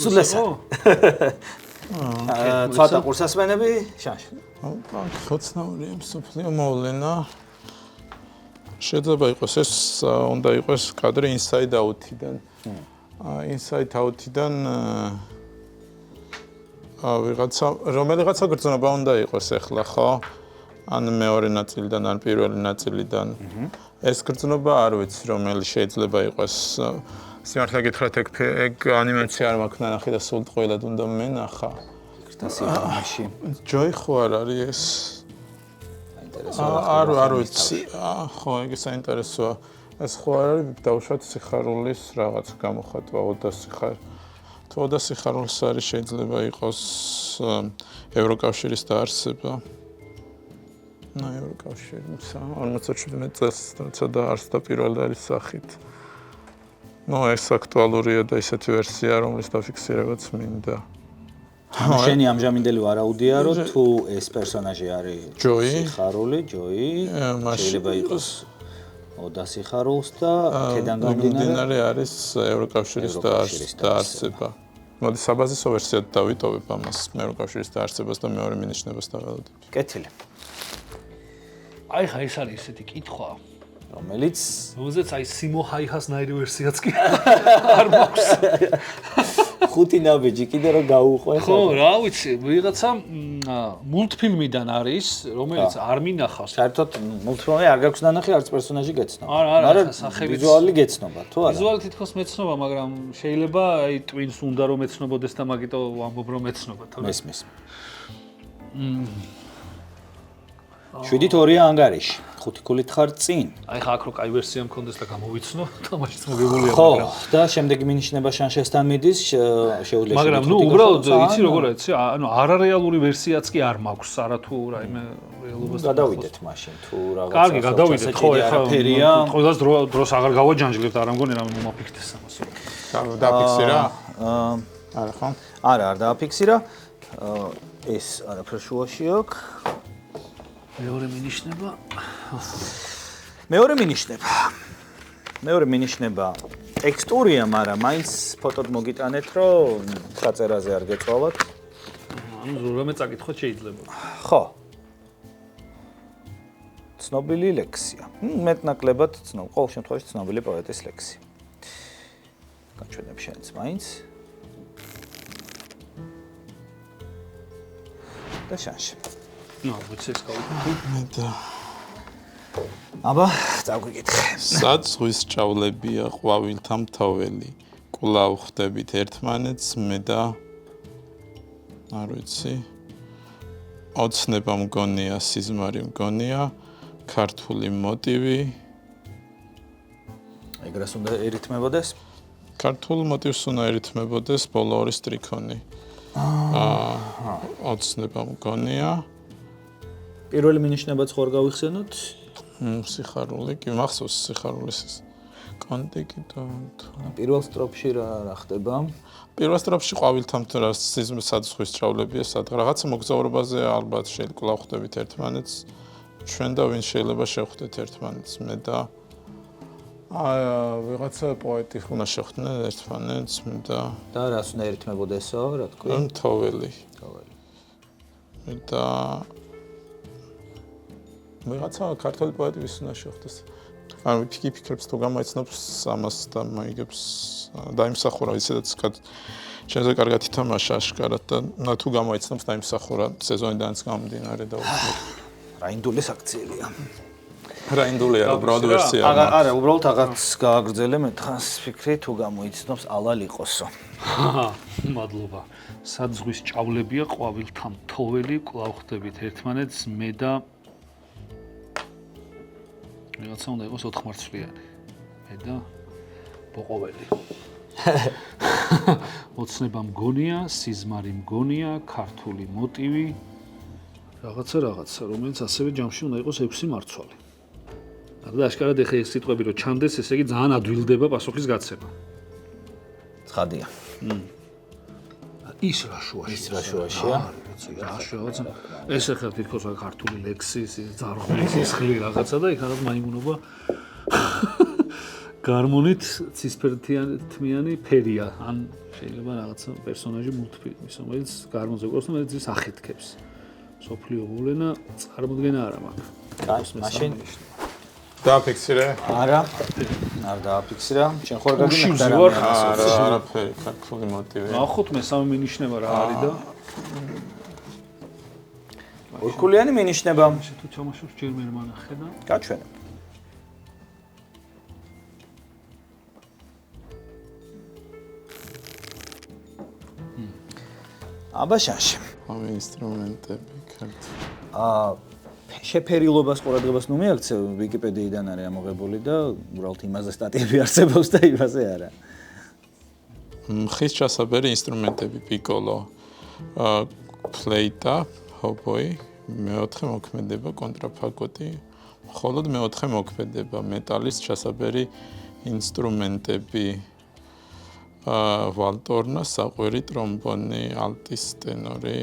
სულესა. ცოტა ყურსასმენები შანშე. ხოცნაური მსოფლიო მოვლენა. შეიძლება იყოს ეს, უნდა იყოს კადრი Inside Out-იდან. Inside Out-იდან რომელიღაცა გრძნობა უნდა იყოს ახლა, ხო? ან მეორე ნაწილიდან, ან პირველი ნაწილიდან. ეს გრძნობა არ ვიცი, რომელი შეიძლება იყოს. სიმართლე გითხრათ, ეგ ანიმაცია არ მაქვს ნანახი და სულ ყველად უნდა მენახა. გასაგებაში. ჯოი ხო არ არის ეს? არ ვიცი. ხო, ეგ საინტერესოა. ეს ხო არ არის დავუშვათ სიხარულის რაღაც გამოხატვა, თუ სიხარულს არის შეიძლება იყოს ევროკავშირის დაარსება. ევროკავშირი 47 წელს თუმცა დაარსდა პირველი სახით. ეს აქტუალურია და ისეთი ვერსია, რომლის დაფიქსირებაც მინდა. შენი ამჟამინდელი ვარაუდია, რომ თუ ეს პერსონაჟი არის სიხარული, ჯოი, შეიძლება იყოს ოდა სიხარულს და თედან გამომდინარე არის ევროკავშირის დაარსება. მოდი საბაზისო ვერსიად დავიტოვებ ამას, ევროკავშირის დაარსებას და მეორე მინიშნებას დავადებ. კეთილი. ხა ეს არის ესეთი კითხვა, რომელიც სიმო ჰაიჰასნაირი ვერსიაც კი არ მაქვს. ხუთი ნაბეჯი კიდე რომ გაუყვე. ხო, რა ვიცი, ვიღაცა მულტფილმიდან არის, რომელიც არ მინახავს. საერთოდ მულტფილმი არ გაქვს ნანახი, არც პერსონაჟი გეცნობა. არა, სახელით ვიზუალი გეცნობა, თუ არა? ვიზუალი თითქოს მეცნობა, მაგრამ შეიძლება ტვინს უნდა რომ ეცნობოდეს და მაგიტო ვამბობ რომ ეცნობა, თორე მესმის. 7-2 ანგარიში. 5 ქულით ხარ წინ. აი ხა აქ რო კაი ვერსია მქონდეს და გამოვიცნო, თამაშიც მოგებულია, ხო, და შემდეგი მინიშნება შანშესთან მიდის, შეუძლია. მაგრამ ნუ უბრალოდ იცი როგორ იცი, ანუ არარეალური ვერსიაც კი არ მაქვს, არათუ რაიმე რეალობასთან. გადავიდეთ მაშინ თუ რაღაც. კარგი, გადავიდეთ, ხო, ეხლა ფერია. ყველას დროს აღარ გავაჯანჯლებთ, არ ამგონი რამე მომაფიქრდეს ამას. დააფიქსირა? არა ხო? არა, არ დააფიქსირა. ეს არაფერ შუაში აქვს. მეორე მინიშნება. მეორე მინიშნება ტექსტურია, მაგრამ მაინც ფოტოდ მოგიტანეთ, რომ საწერაზე არ გეწვალოთ. ანუ რამე წაკითხოთ შეიძლება. ხო. ცნობილი ლექსია. მეტნაკლებად ცნობილი, ყოველ შემთხვევაში ცნობილი პოეტის ლექსი. გაჩვენებ შენც მაინც. და შანში. ნუ ვიცეს გავიქნე. აბა, წაგვიკითხე. სად ზღვის ჭავლებია ყვავილთა მთაველი. კვლავ ხდებით ერთმანეთს მე და არ ვიცი. ოცნება მგონია, სიზმარი მგონია, ქართული მოტივი. ეგრეს უნდა ერითმებოდეს? ქართულ მოტივს უნდა ერითმებოდეს ბოლო ორი სტრიქონი. ოცნება მგონია. პირველი მინიშნებაც ხوار გავიხსენოთ? სიხარული, კი მახსოვს სიხარულის კონტექსტი და პირველ სტროფში რა ხდება? პირველ სტროფში ყვავილთა მთავრას სიზმრად ზღვის ჭავლებია, სად რაღაცა მოგზაურობაზე ალბათ შეიძლება ხვდებით ერთმანეთს. ჩვენ და ვინ შეიძლება შევხვდეთ ერთმანეთს, მე და ვიღაცა პოეტი უნდა შევხვდნენ ერთმანეთს, მე და რას უნდა ერითმებოდესო, რა თქვი? მთაველი. მე და ვიღაცა ქართული პოეტი ვის უნდა შევხვდეს. ანუ ფიქრებს თუ გამოიცნობს ამას და მაიგებს დაიმსახურა ისედაც ჩემზე კარგად ითამაშა აშკარად და თუ გამოიცნობს დაიმსახურა სეზონიდანაც გამომდინარე და რაინდულის აქციელია. რაინდულია უბრალოდ ვერსია. არა, უბრალოდ აღარც გააგრძელე მე თხას ფიქრი თუ გამოიცნობს ალალ იყოსო. მადლობა. სად ზღვის ჭავლებია ყვავილთა მთაველი, კვლავ ხდებით ერთმანეთს მე და რაღაცა უნდა იყოს ოთხმარცვლიანი. მე და ბოყოველი. ოცნება მგონია, სიზმარი მგონია, ქართული მოტივი. რაღაცა, რომელიც ასევე ჯამში უნდა იყოს 6 მარცვალი. და აშკარად ეხა ეს სიტყვები რო ჩანდეს, ესე იგი ძალიან ადვილდება პასუხის გაცემა. ცხადია. ის რა შუაშია? ეს ახლა თითქოს ქართული ლექსის, ძარღვლის სისხლი რაღაცა და იქ რაღაც მაიმუნობა გარმონით ცისფერთმიანი ფერია. ან შეიძლება რაღაცა პერსონაჟი მულტფილმის, რომელიც გარმონზე გვყავს და მე ძის ახეთქებს. სოფლიო მოვლენა წარმოდგენა არა მაქვს. კაი, მაშინ დააფიქსირე? არა. არ დააფიქსირა. შენ ხوار გაგინახდა რა? არაფერი, ქართული მოტივი. ნახოთ მესამე მინიშნება რა არის და ორქულიანი მინიშნება. თუ ჩამოშორ ჯერ მე მანახე და გაჩვენებ. აბა შანში. ამ ინსტრუმენტები ქართული. შეფერილობას ყურადღებას ნუ მიაქცევ, ვიკიპედიიდან არის ამოღებული და უბრალოდ იმაზე სტატიები არსებობს და იმაზე არა. ხის ჩასაბერი ინსტრუმენტები პიკოლო, ფლეიტა, ჰობოი, მეოთხე მოქმედება კონტრაფაგოტი, მხოლოდ მეოთხე მოქმედება მეტალის ჩასაბერი ინსტრუმენტები, ვალტორნა, საყვირი, ტრომბონი, ალტის ტენორი,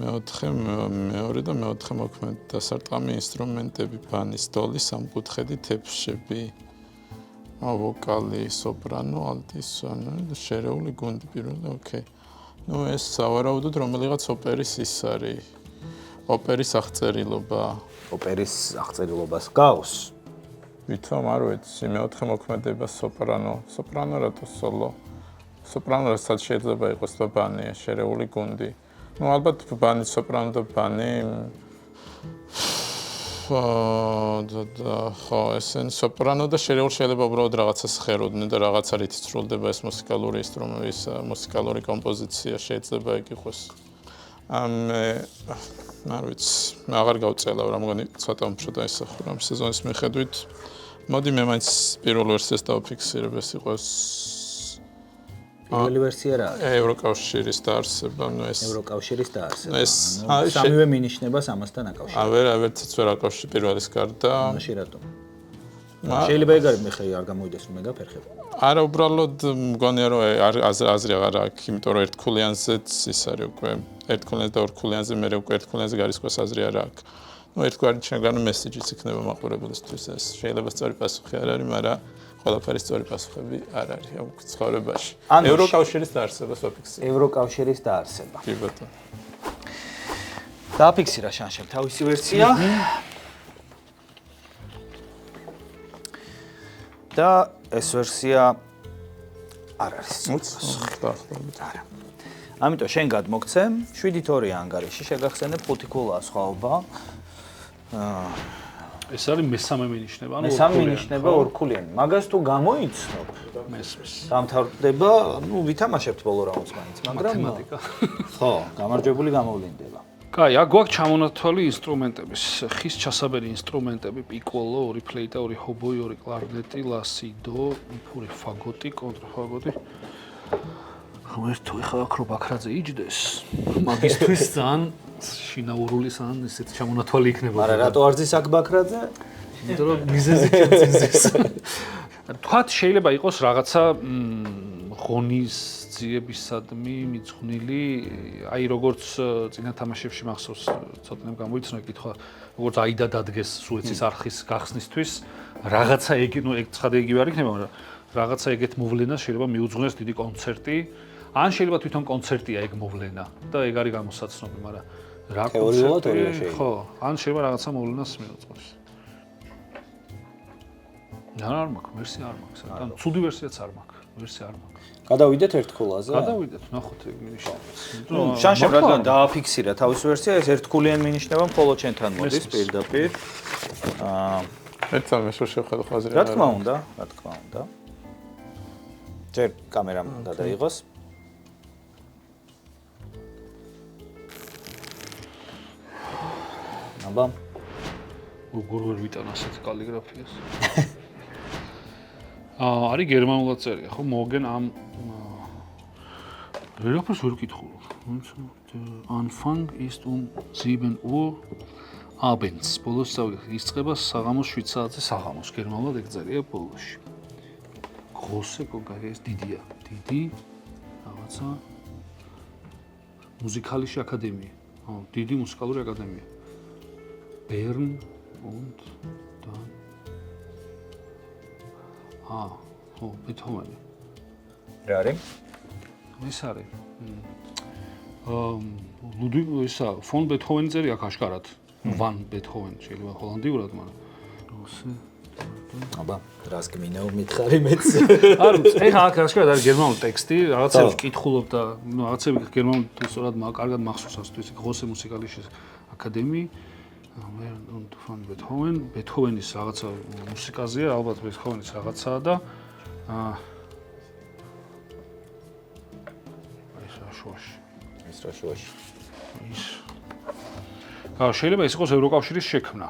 მეორე და მეოთხე მოქმედება, დასარტყამი ინსტრუმენტები, ბანის დოლი, სამკუთხედი, თეფშები, ვოკალი, სოპრანო, ალტის, შერეული გუნდი პირველი, ოკეი. ნუ ეს სავარაუდოდ რომელიღაც ოპერის ის არის. ოპერის აღწერილობა. ოპერის აღწერილობას გავს. ვითომ არ ვიცი, მეოთხე მოქმედება სოპრანო. სოპრანო რატო სოლო? სოპრანო რასაც შეიძლება იყოს და ბანი, შერეული გუნდი. ნუ ალბათ ბანი, სოპრანო და ბანი. ხო, ესენ სოპრანო და შერეული შეიძლება უბრალოდ რაღაცას ხეროდნენ და რაღაცა რით სრულდება ეს მუსიკალური ინსტრუმენტი, ეს მუსიკალური კომპოზიცია შეიძლება იქ იყოს. არ ვიცი, მე აღარ გავწელავ რამგონი ცოტა უფრო დაისახურა ამ სეზონის მიხედვით. მოდი მე მაინც პირველ ვერსიას დავფიქსირებ, ეს იყოს პირველი ვერსია რა არის? ევროკავშირის დაარსება, ნუ ეს ევროკავშირის დაარსება. ეს სამივე მინიშნებას ამასთან აკავშირებს. ვერციც ვერ აკავშირ პირველის გარდა. მაშინ რატომ? შეიძლება ეგ არის მე ხე არ გამოვიდეს რომ მე გაფერხებ. არა, უბრალოდ მგონია რომ აზრი აღარ აქვს, იმიტომ რომ ერთქულიანზეც ის არის უკვე ერთქულიანზე და ორქულიანზე, მე უკვე ერთქულიანზე გარისხვას აზრი არ აქვს. ნუ ერთგვარი ჩვენგანო მესიჯიც იქნება მაყურებლისთვის ეს. შეიძლება სწორი პასუხი არ არის, მაგრამ ყველაფერი სწორი პასუხები არ არის ამ ცხოვრებაში. ევროკავშირის დაარსებას ვაფიქსირე. ევროკავშირის დაარსება. კი ბატონო. დააფიქსირა შანშემ თავისი ვერსია. და ეს ვერსია არ არის. არა. ამიტომ შენ გადმოგცე 7-2 ანგარიში შეგახსენებ 5 ქულა სხვაობა. ეს არის მესამე მინიშნება, ანუ მესამე მინიშნება ორქულიანი. მაგას თუ გამოიცნობ, მესმის. დამთავრდება, ნუ ვითამაშებთ ბოლო რაუნდს მაინც, მაგრამ მათემატიკა. ხო, გამარჯვებული გამოვლინდება. კაი, აქ გვაქვს ჩამონათვალი ინსტრუმენტების, ხის ჩასაბერი ინსტრუმენტები, პიკოლო, 2 ფლეიტა, 2 ჰობოი, 2 კლარნეტი, ლასი, დო, ფური ფაგოტი, კონტრფაგოტი. ღმერთო, ეხლა აქ რო ბაქრაძე იჯდეს, მაგისტრის ძალიან შინაურული სან ესეთი ჩამონათვალი იქნება. მაგრამ რატო არ ძის აქ ბაქრაძე? იმიტომ რომ მიზეზი ჩაძინდეს. თქვათ შეიძლება იყოს რაღაცა ღონისძიებისადმი მიძღვნილი, აი როგორც წინა თამაშებში მახსოვს, ცოტნემ გამოიცნო კითხვა, როგორც აიდა დადგეს სუეცის არხის გახსნისთვის, რაღაცა ეგ, ნუ ეგ ცხადე იგივე არ იქნება, მაგრამ რაღაცა ეგეთ მოვლენას შეიძლება მიუძღვნეს დიდი კონცერტი, ან შეიძლება თვითონ კონცერტია ეგ მოვლენა და ეგ არის გამოსაცნობი, მაგრამ რა კონცერტი? ხო, ან შეიძლება რაღაცა მოვლენას მიუძღვნეს. არ მაქვს, ვერსია არ მაქვს. ან ცუდი ვერსიაც არ მაქვს, ვერსია არ მაქვს. გადავიდეთ ერთ ქულაზე? გადავიდეთ, ნახოთ ეგ მინიშნებს. შანშემ რადგან დააფიქსირა თავის ვერსია, ეს ერთქულიანი მინიშნება მხოლოდ ჩვენთან მოდის პირდაპირ. ერთსა მე შევხედო ხაზი. რა თქმა უნდა, რა თქმა უნდა. ჯერ კამერამ გადაიღოს. აბა, როგორ ვერ ვიტან ასეთ კალიგრაფიას. არის გერმანულად წერია, ხო, მოგენ ამ ვერაფერს ვერ ვკითხულობ. Anfang ist 7 Uhr abends. ბოლოს იწყება საღამოს 7 საათზე საღამოს. გერმანულად ეგ წერია ბოლოში. große გოგაი ეს დიდია. დიდი რაღაცა მუსიკალიში აკადემია. დიდი მუსიკალური აკადემია. Bern und dann ბეთჰოვენი. რა არის? ეს არის. ლუდვიგ ისა ფონ ბეთჰოვენი წერია აქ აშკარად. ვან ბეთჰოვენი შეიძლება ჰოლანდიურად, მაგრამ აბა, რას გმინეო მითხარი მეც. არ ვიცი, ეხლა აქ აშკარად არის გერმანული ტექსტი, რაღაცებს ვკითხულობ და ნუ რაღაცები გერმანულად სწორად კარგად მახსოვს ასთვის große musikalische აკადემია. und von Beethoven, ბეთჰოვენის რაღაცა მუსიკაზეა, ალბათ ბეთჰოვენის რაღაცაა და ეს რა შუაში. ეს რა შუაში. ის შეიძლება ეს იყოს ევროკავშირის შექმნა.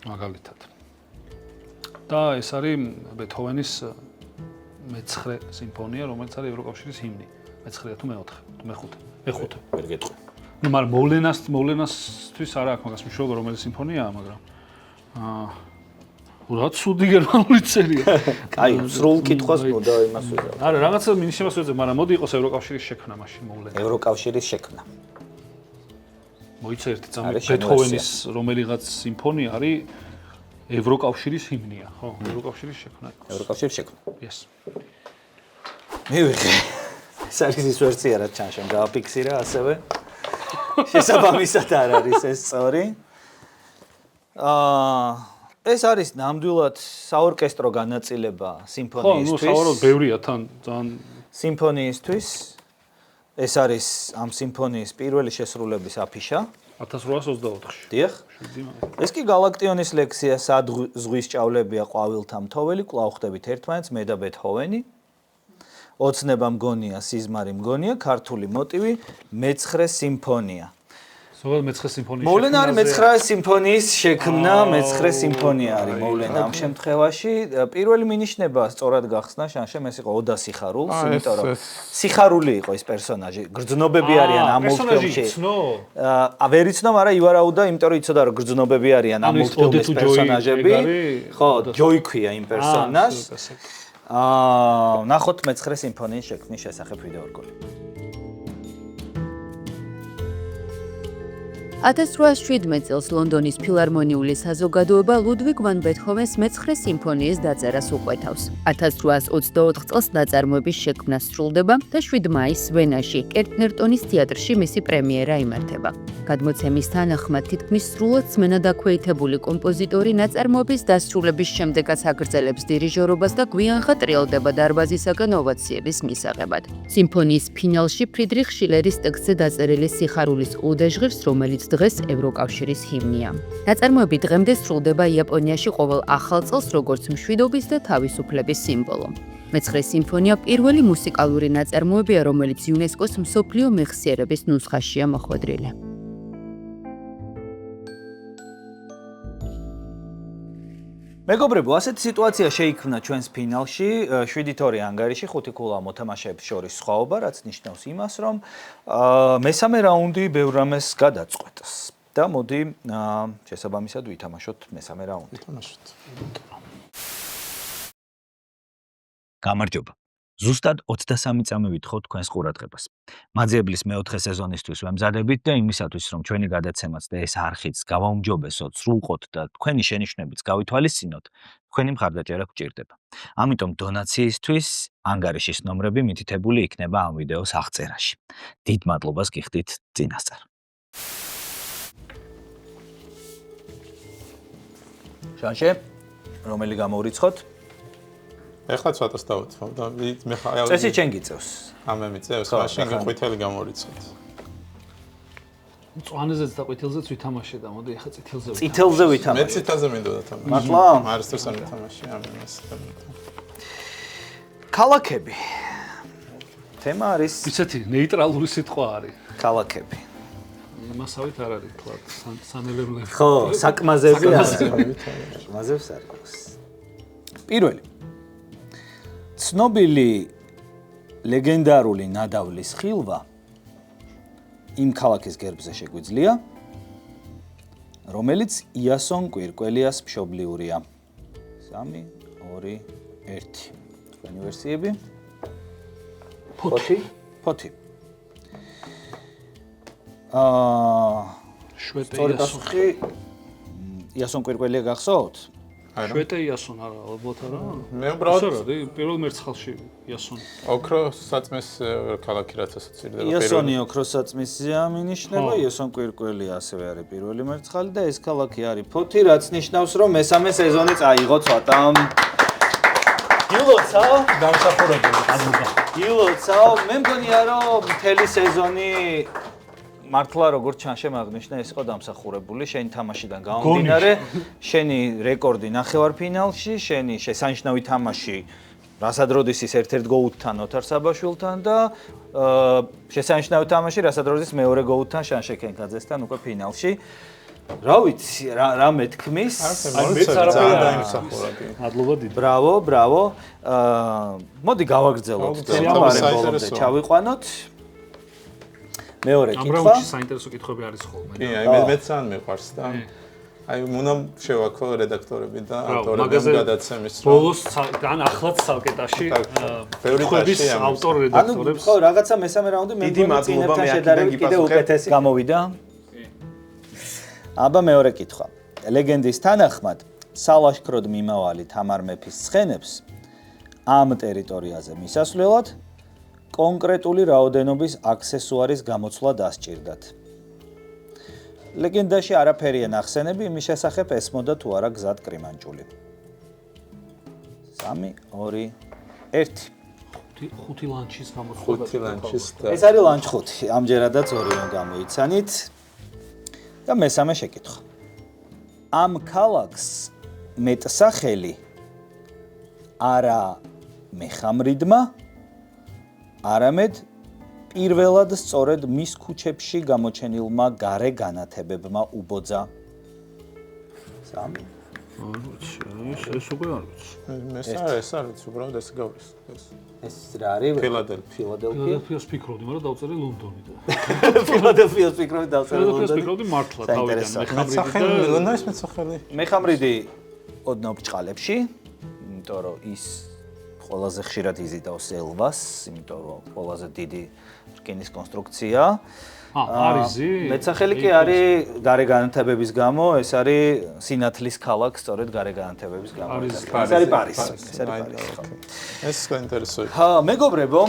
მაგალითად. და ეს არის ბეთჰოვენის მე-9 სიმფონია, რომელიც არის ევროკავშირის ჰიმნი. მე-9 თუ მე-4, თუ მე-5. მე-5. ვერ გეტყვი. ნუ მაგრამ მოვლენასთვის არა აქვს მაგას მნიშვნელობა რომელი სიმფონიაა, მაგრამ რა ცუდი გერმანული წერია. აი, სრულ კითხვას მოდა იმას ვიზავ. არა, რაღაცა მინიშნებას ვეძებ, მაგრამ მოდი იყოს ევროკავშირის შექმნა მაშინ მოვლენა. ევროკავშირის შექმნა. მოიცა ერთი წამი ბეთჰოვენის რომელიღაც სიმფონია არის ევროკავშირის ჰიმნია, ხო? ევროკავშირის შექმნა. ევროკავშირის შექმნა. Yes. მივიღე. ეს არის ის ვერსია, რაც ჩანშემ გააფიქსირა ასევე. შესაბამისად არ არის ეს სწორი. ეს არის ნამდვილად საორკესტრო განაწილება სიმფონიისთვის. ხო, ნუ სავარაუდოდ ბევრია თან ძალიან სიმფონიისთვის. ეს არის ამ სიმფონიის პირველი შესრულების აფიშა 1824-ში. დიახ. ეს კი გალაქტიონის ლექსია, სად ზღვის ჭავლებია ყვავილთა მთოველი, კვლავ ხდებით ერთმანეთს, მე და ბეთჰოვენი. ოცნება მგონია, სიზმარი მგონია, ქართული მოტივი, მეცხრე სიმფონია. ზოგადად მეცხრე სიმფონიის მოვლენა არის მეცხრე სიმფონიის შექმნა, მეცხრე სიმფონია არის მოვლენა ამ შემთხვევაში. პირველი მინიშნება სწორად გახსნა შანშემ ეს იყო ოდა სიხარულს, იმიტომ რომ სიხარული იყო ეს პერსონაჟი. გრძნობები არიან ამ მულტფილმში. ვერ იცნო, მაგრამ ივარაუდა, იმიტომ რომ იცოდა რომ გრძნობები არიან ამ მულტფილმის პერსონაჟები. ხო, ჯოი ქვია იმ პერსონაჟს. ნახოთ მეცხრე სიმფონიის შექმნის შესახებ ვიდეო რგოლი. 1817 წელს ლონდონის ფილარმონიული საზოგადოება ლუდვიგ ვან ბეთჰოვენს მეცხრე სიმფონიის დაწერას უყვეთავს. 1824 წელს ნაწარმოების შექმნა სრულდება და 7 მაისს ვენაში, კერტნერტონის თეატრში მისი პრემიერა იმართება. გადმოცემის თანახმად თითქმის სრულად სმენადაქვეითებული კომპოზიტორი ნაწარმოების დასრულების შემდეგაც აგრძელებს დირიჟორობას და გვიანღა ტრიალდება დარბაზისაგან ოვაციების მისაღებად. სიმფონიის ფინალში ფრიდრიხ შილერის ტექსტზე დაწერილი სიხარულის ოდა ჟღერს, რომელიც დღეს ევროკავშირის ჰიმნია. ნაწარმოები დღემდე სრულდება იაპონიაში ყოველ ახალ წელს როგორც მშვიდობის და თავისუფლების სიმბოლო. მეცხრე სიმფონია პირველი მუსიკალური ნაწარმოებია, რომელიც იუნესკოს მსოფლიო მეხსიერების ნუსხაშია მოხვედრილი. მეგობრებო, ასეთი სიტუაცია შეიქმნა ჩვენს ფინალში, 7-2 ანგარიში 5 ქულა მოთამაშეებს შორის სხვაობა, რაც ნიშნავს იმას, რომ მესამე რაუნდი ბევრ რამეს გადაწყვეტს. და მოდი შესაბამისად ვითამაშოთ მესამე რაუნდი. გამარჯობა. ზუსტად 23 წამი ვითხოვთ თქვენს ყურადღებას. მაძიებლის მეოთხე სეზონისთვის ვემზადებით და იმისათვის, რომ ჩვენი გადაცემაც და ეს არხიც გავაუმჯობესოთ, სრულყოთ და თქვენი შენიშვნებიც გავითვალისწინოთ, თქვენი მხარდაჭერა გვჭირდება. ამიტომ დონაციისთვის ანგარიშის ნომრები მითითებული იქნება ამ ვიდეოს აღწერაში. დიდ მადლობას გიხდით წინასწარ. შანშე, რომელი გამოვრიცხოთ? ეხლა ცოტას დავუთმობ და მე ხა წესი ჩემ გიწევს. ამე მიწევს, მაშინ ყვითელი გამორიცხოთ. მწვანეზეც და ყვითელზეც ვითამაშე და მოდი ეხლა წითელზე ვითამაშე. წითელზე ვითამაშე. მე წითელზე მინდოდა თამაში. მართლა? მარსტოს არ მითამაში, ამე მასთან. ქალაქები. თემა არის ისეთი ნეიტრალური სიტყვა არის. ქალაქები. იმასავით არ არის თქვა სანელებლები. ხო, საკმაზები არის. საკმაზებს არის. პირველი. ცნობილი ლეგენდარული ნადავლის ხილვა იმ ქალაქის გერბზე შეგვიძლია, რომელიც იასონ კვირკველიას მშობლიურია. 3, 2, 1. თქვენი ვერსიები? ფოთი. შვეტე სწორდასხი იასონ კვირკველია გახსოვთ? შვეტე იასონ არა, ალბათ არა. მე უბრალოდ პირველ მერცხალში იასონ. ოქრო საწმის ქალაქი რაც ასოცირდება. იასონი ოქროს საწმისია მინიშნება, იასონ კვირკველი ასევე არის პირველი მერცხალი და ეს ქალაქი არის ფოთი, რაც ნიშნავს, რომ მესამე სეზონი წაიღო ცოტა. ილოცავ, დამსახურებული. ილოცავ, მე მგონია, რომ მთელი სეზონი მართლა როგორც ჩანშემ აღნიშნა, ეს იყო დამსახურებული, შენი თამაშიდან გამომდინარე, შენი რეკორდი ნახევარფინალში, შენი შესანიშნავი თამაში რასად როდისის ერთ-ერთ გოუთთან ოთარ საბაშვილთან და შესანიშნავი თამაში რასად როდის მეორე გოუთთან შანშე კენკაძესთან უკვე ფინალში. რა ვიცი, რა მეთქმის? მეც არაფერი დაიმსახურა. მადლობა დიდი. ბრავო. მოდი გავაგრძელოთ. თემარი ბოლომდე ჩავიყვანოთ. მეორე კითხვა. ამ რაუნდში საინტერესო კითხვები არის ხოლმე. კი, მეც ან მიყვარს და აი უნდა შევაქო რედაქტორები და ავტორები გადაცემის რომ ბოლოს ან ახლაც სალკეტაში კითხვების ავტორ რედაქტორებს. ხო, რაღაცა მესამე რაუნდი მე მგონი შედარებით კიდე უკეთესი გამოვიდა. აბა მეორე კითხვა. ლეგენდის თანახმად, სალაშქროდ მიმავალი თამარ მეფის ცხენებს ამ ტერიტორიაზე მისასვლელად კონკრეტული რაოდენობის აქსესუარის გამოცვლა დასჭირდათ. ლეგენდაში არაფერია ნახსენები იმის შესახებ ესმოდა თუ არა გზად კრიმანჭული. 3, 2, 1. ხუთი ლანჩის გამოცვლა. ხუთი ლანჩის და ეს არის ლანჩ 5. ამჯერადაც ორივე გამოიცანით. და მესამე შეკითხვა. ამ ქალაქს მეტსახელი არა მეხამრიდმა, არამედ პირველად სწორედ მის ქუჩებში გამოჩენილმა გარე განათებებმა უბოძა. 3 ეს უკვე არ ვიცი. ეს არის უბრალოდ ეს გავლის. ეს რა არის? ფილადელფია. ფილადელფიას ფიქრობდი, მაგრამ დავწერე ლონდონი და. ფილადელფიას ფიქრობდი დავწერე ფილადელფიას ფიქრობდი მართლა თავიდან მეცახელი. მეხამრიდი ოდნავ ბრჭყალებში, იმიტომ რომ ის ყველაზე ხშირად იზიდავს ელვას, იმიტომ რომ ყველაზე დიდი რკინის კონსტრუქცია. არიზი? მეცახელი კი არის გარე განათებების გამო, ეს არის სინათლის ქალაქ, სწორედ გარე განათებების გამო. ეს არის პარიზი. ეს საინტერესოა. მეგობრებო,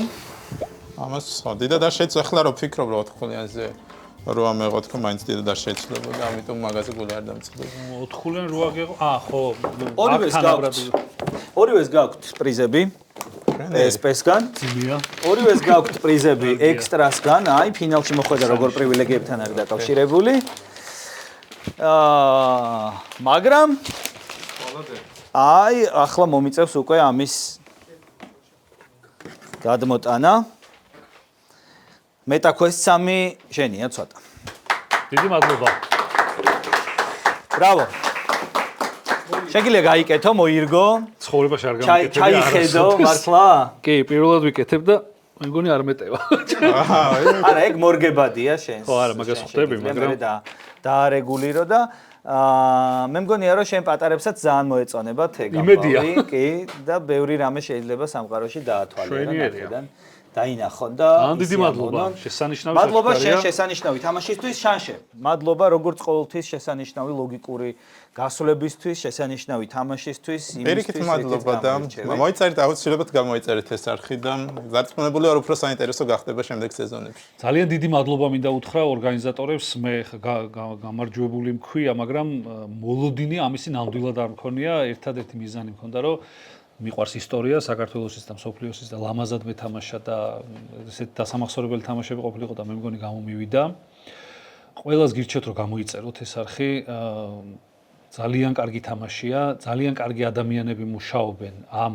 ამას დიდად არ შეეცვა ახლა რომ ფიქრობ რომ 4-ხულიანზე რო ამეღო თქო მაინც დიდად არ შეეცვლებოდა, ამიტომ მაგაზე გული არ დამწყდება. 4-ხულიან რო აგეღო? ხო. ორივეს გაქვთ პრიზები. PSP-სგან. ძიმია. ორივეს გაქვთ პრიზები ექსტრასგან. აი, ფინალში მოხვედა როგორ პრივილეგიებთან არის დაკავშირებული. მაგრამ აი, ახლა მომიწევს უკვე ამის გადმოტანა. MetaQuest 3 შენია ცოტა. დიდი მადლობა. ბრავო. შეგიძლია გაიკეთო, მოირგო. ცხოვრებაში არ გამიკეთებია. ჩაიხედო მართლა? კი, პირველად ვიკეთებ და მე მგონი არ მეტევა. არა, ეგ მორგებადია შენს. ხო, არა, მაგას ხვდები, მაგრამ დაარეგულირო და მე მგონია რომ შენ პატარებსაც ძალიან მოეწონებათ ეგ იმედია. კი, და ბევრი რამე შეიძლება სამყაროში დაათვალიერო ნახედან. დაინახო და ან დიდი მადლობა შესანიშნავი მადლობა შენ შესანიშნავი თამაშისთვის შანშე მადლობა როგორც ყოველთვის შესანიშნავი ლოგიკური გასვლებისთვის შესანიშნავი თამაშისთვის იმისთვის მადლობა და მოიწერეთ აუცილებლად გამოიწერეთ ეს არხი და ზარწმუნებული ვარ უფრო საინტერესო გახდება შემდეგ სეზონებში ძალიან დიდი მადლობა მინდა უთხრა ორგანიზატორებს მე გამარჯვებული მქვია მაგრამ მოლოდინი ამისი ნამდვილად არ მქონია ერთადერთი მიზანი მქონდა რომ მიყვარს ისტორია საქართველოსის და მსოფლიოსის და ლამაზად მეთამაშა და ესეთ დასამახსოვრებელი თამაშები ყოფილიყო და მე მგონი გამომივიდა. ყველას გირჩევთ რომ გამოიწეროთ ეს არხი. ძალიან კარგი თამაშია, ძალიან კარგი ადამიანები მუშაობენ ამ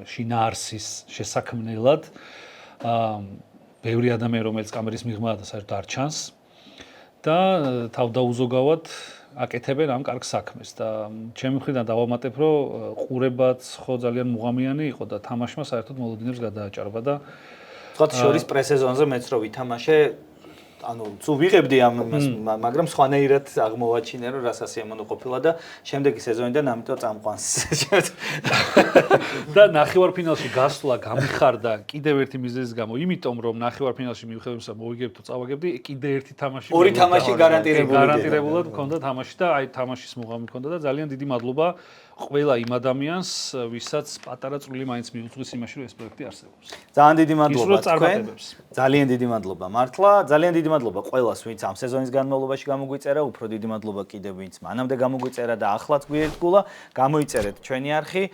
შინაარსის შესაქმნელად. ბევრი ადამიანი რომელიც კამერის მიღმა და საერთოდ არ ჩანს და თავდაუზოგავად აკეთებენ ამ კარგ საქმეს და ჩემი მხრიდან დავამატებ რომ ყურებაც ხო ძალიან მუღამიანი იყო და თამაშმა საერთოდ მოლოდინებს გადააჭარბა და თქვათ შორის პრესეზონზე მეც რო ვითამაშე ანუ თუ ვიღებდი ამას მაგრამ სხვანაირად აღმოვაჩინე რომ რასასიამოვნო ყოფილა და შემდეგი სეზონიდან ამიტომ წამყვანს და ნახევარფინალში გასვლა გამიხარდა კიდევ ერთი მიზეზის გამო იმიტომ რომ ნახევარფინალში მიუხედავად მოვიგებ თუ წავაგებდი კიდე ერთი თამაში ორი თამაში გარანტირებულად მქონდა თამაში და აი თამაშის მუღამი მქონდა და ძალიან დიდი მადლობა ყველა იმ ადამიანს ვისაც პატარა წვლილი მაინც მიუძღვის იმაში რომ ეს პროექტი არსებობს ძალიან დიდი მადლობა თქვენ ძალიან დიდი მადლობა მართლა ძალიან დიდი მადლობა ყველას ვინც ამ სეზონის განმავლობაში გამოგვიწერა უფრო დიდი მადლობა კიდევ ვინც მანამდე გამოგვიწერა და ახლაც გვიერთგულა გამოიწერეთ ჩვენი არხი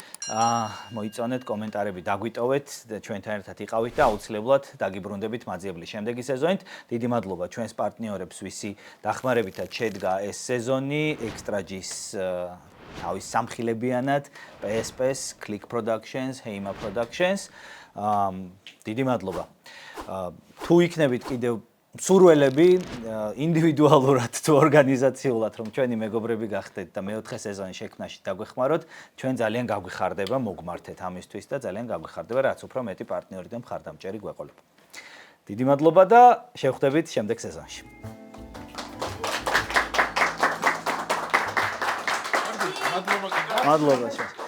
მოიწონეთ კომენტარები დაგვიტოვეთ და ჩვენთან ერთად იყავით და აუცილებლად დაგიბრუნდებით მაძიებლის შემდეგი სეზონით დიდი მადლობა ჩვენს პარტნიორებს ვისი დახმარებითაც შედგა ეს სეზონი ექსტრაჯის თავის სამხილებიანად PSP-ს, Click Productions, Heima Productions. დიდი მადლობა. თუ იქნებით კიდევ მსურველები ინდივიდუალურად თუ ორგანიზაციულად რომ ჩვენი მეგობრები გახდეთ და მეოთხე სეზონის შექმნაში დაგვეხმაროთ, ჩვენ ძალიან გაგვიხარდება მოგმართეთ ამისთვის და ძალიან გაგვიხარდება რაც უფრო მეტი პარტნიორი და მხარდამჭერი გვეყოლება. დიდი მადლობა და შევხვდებით შემდეგ სეზონში. მადლობა.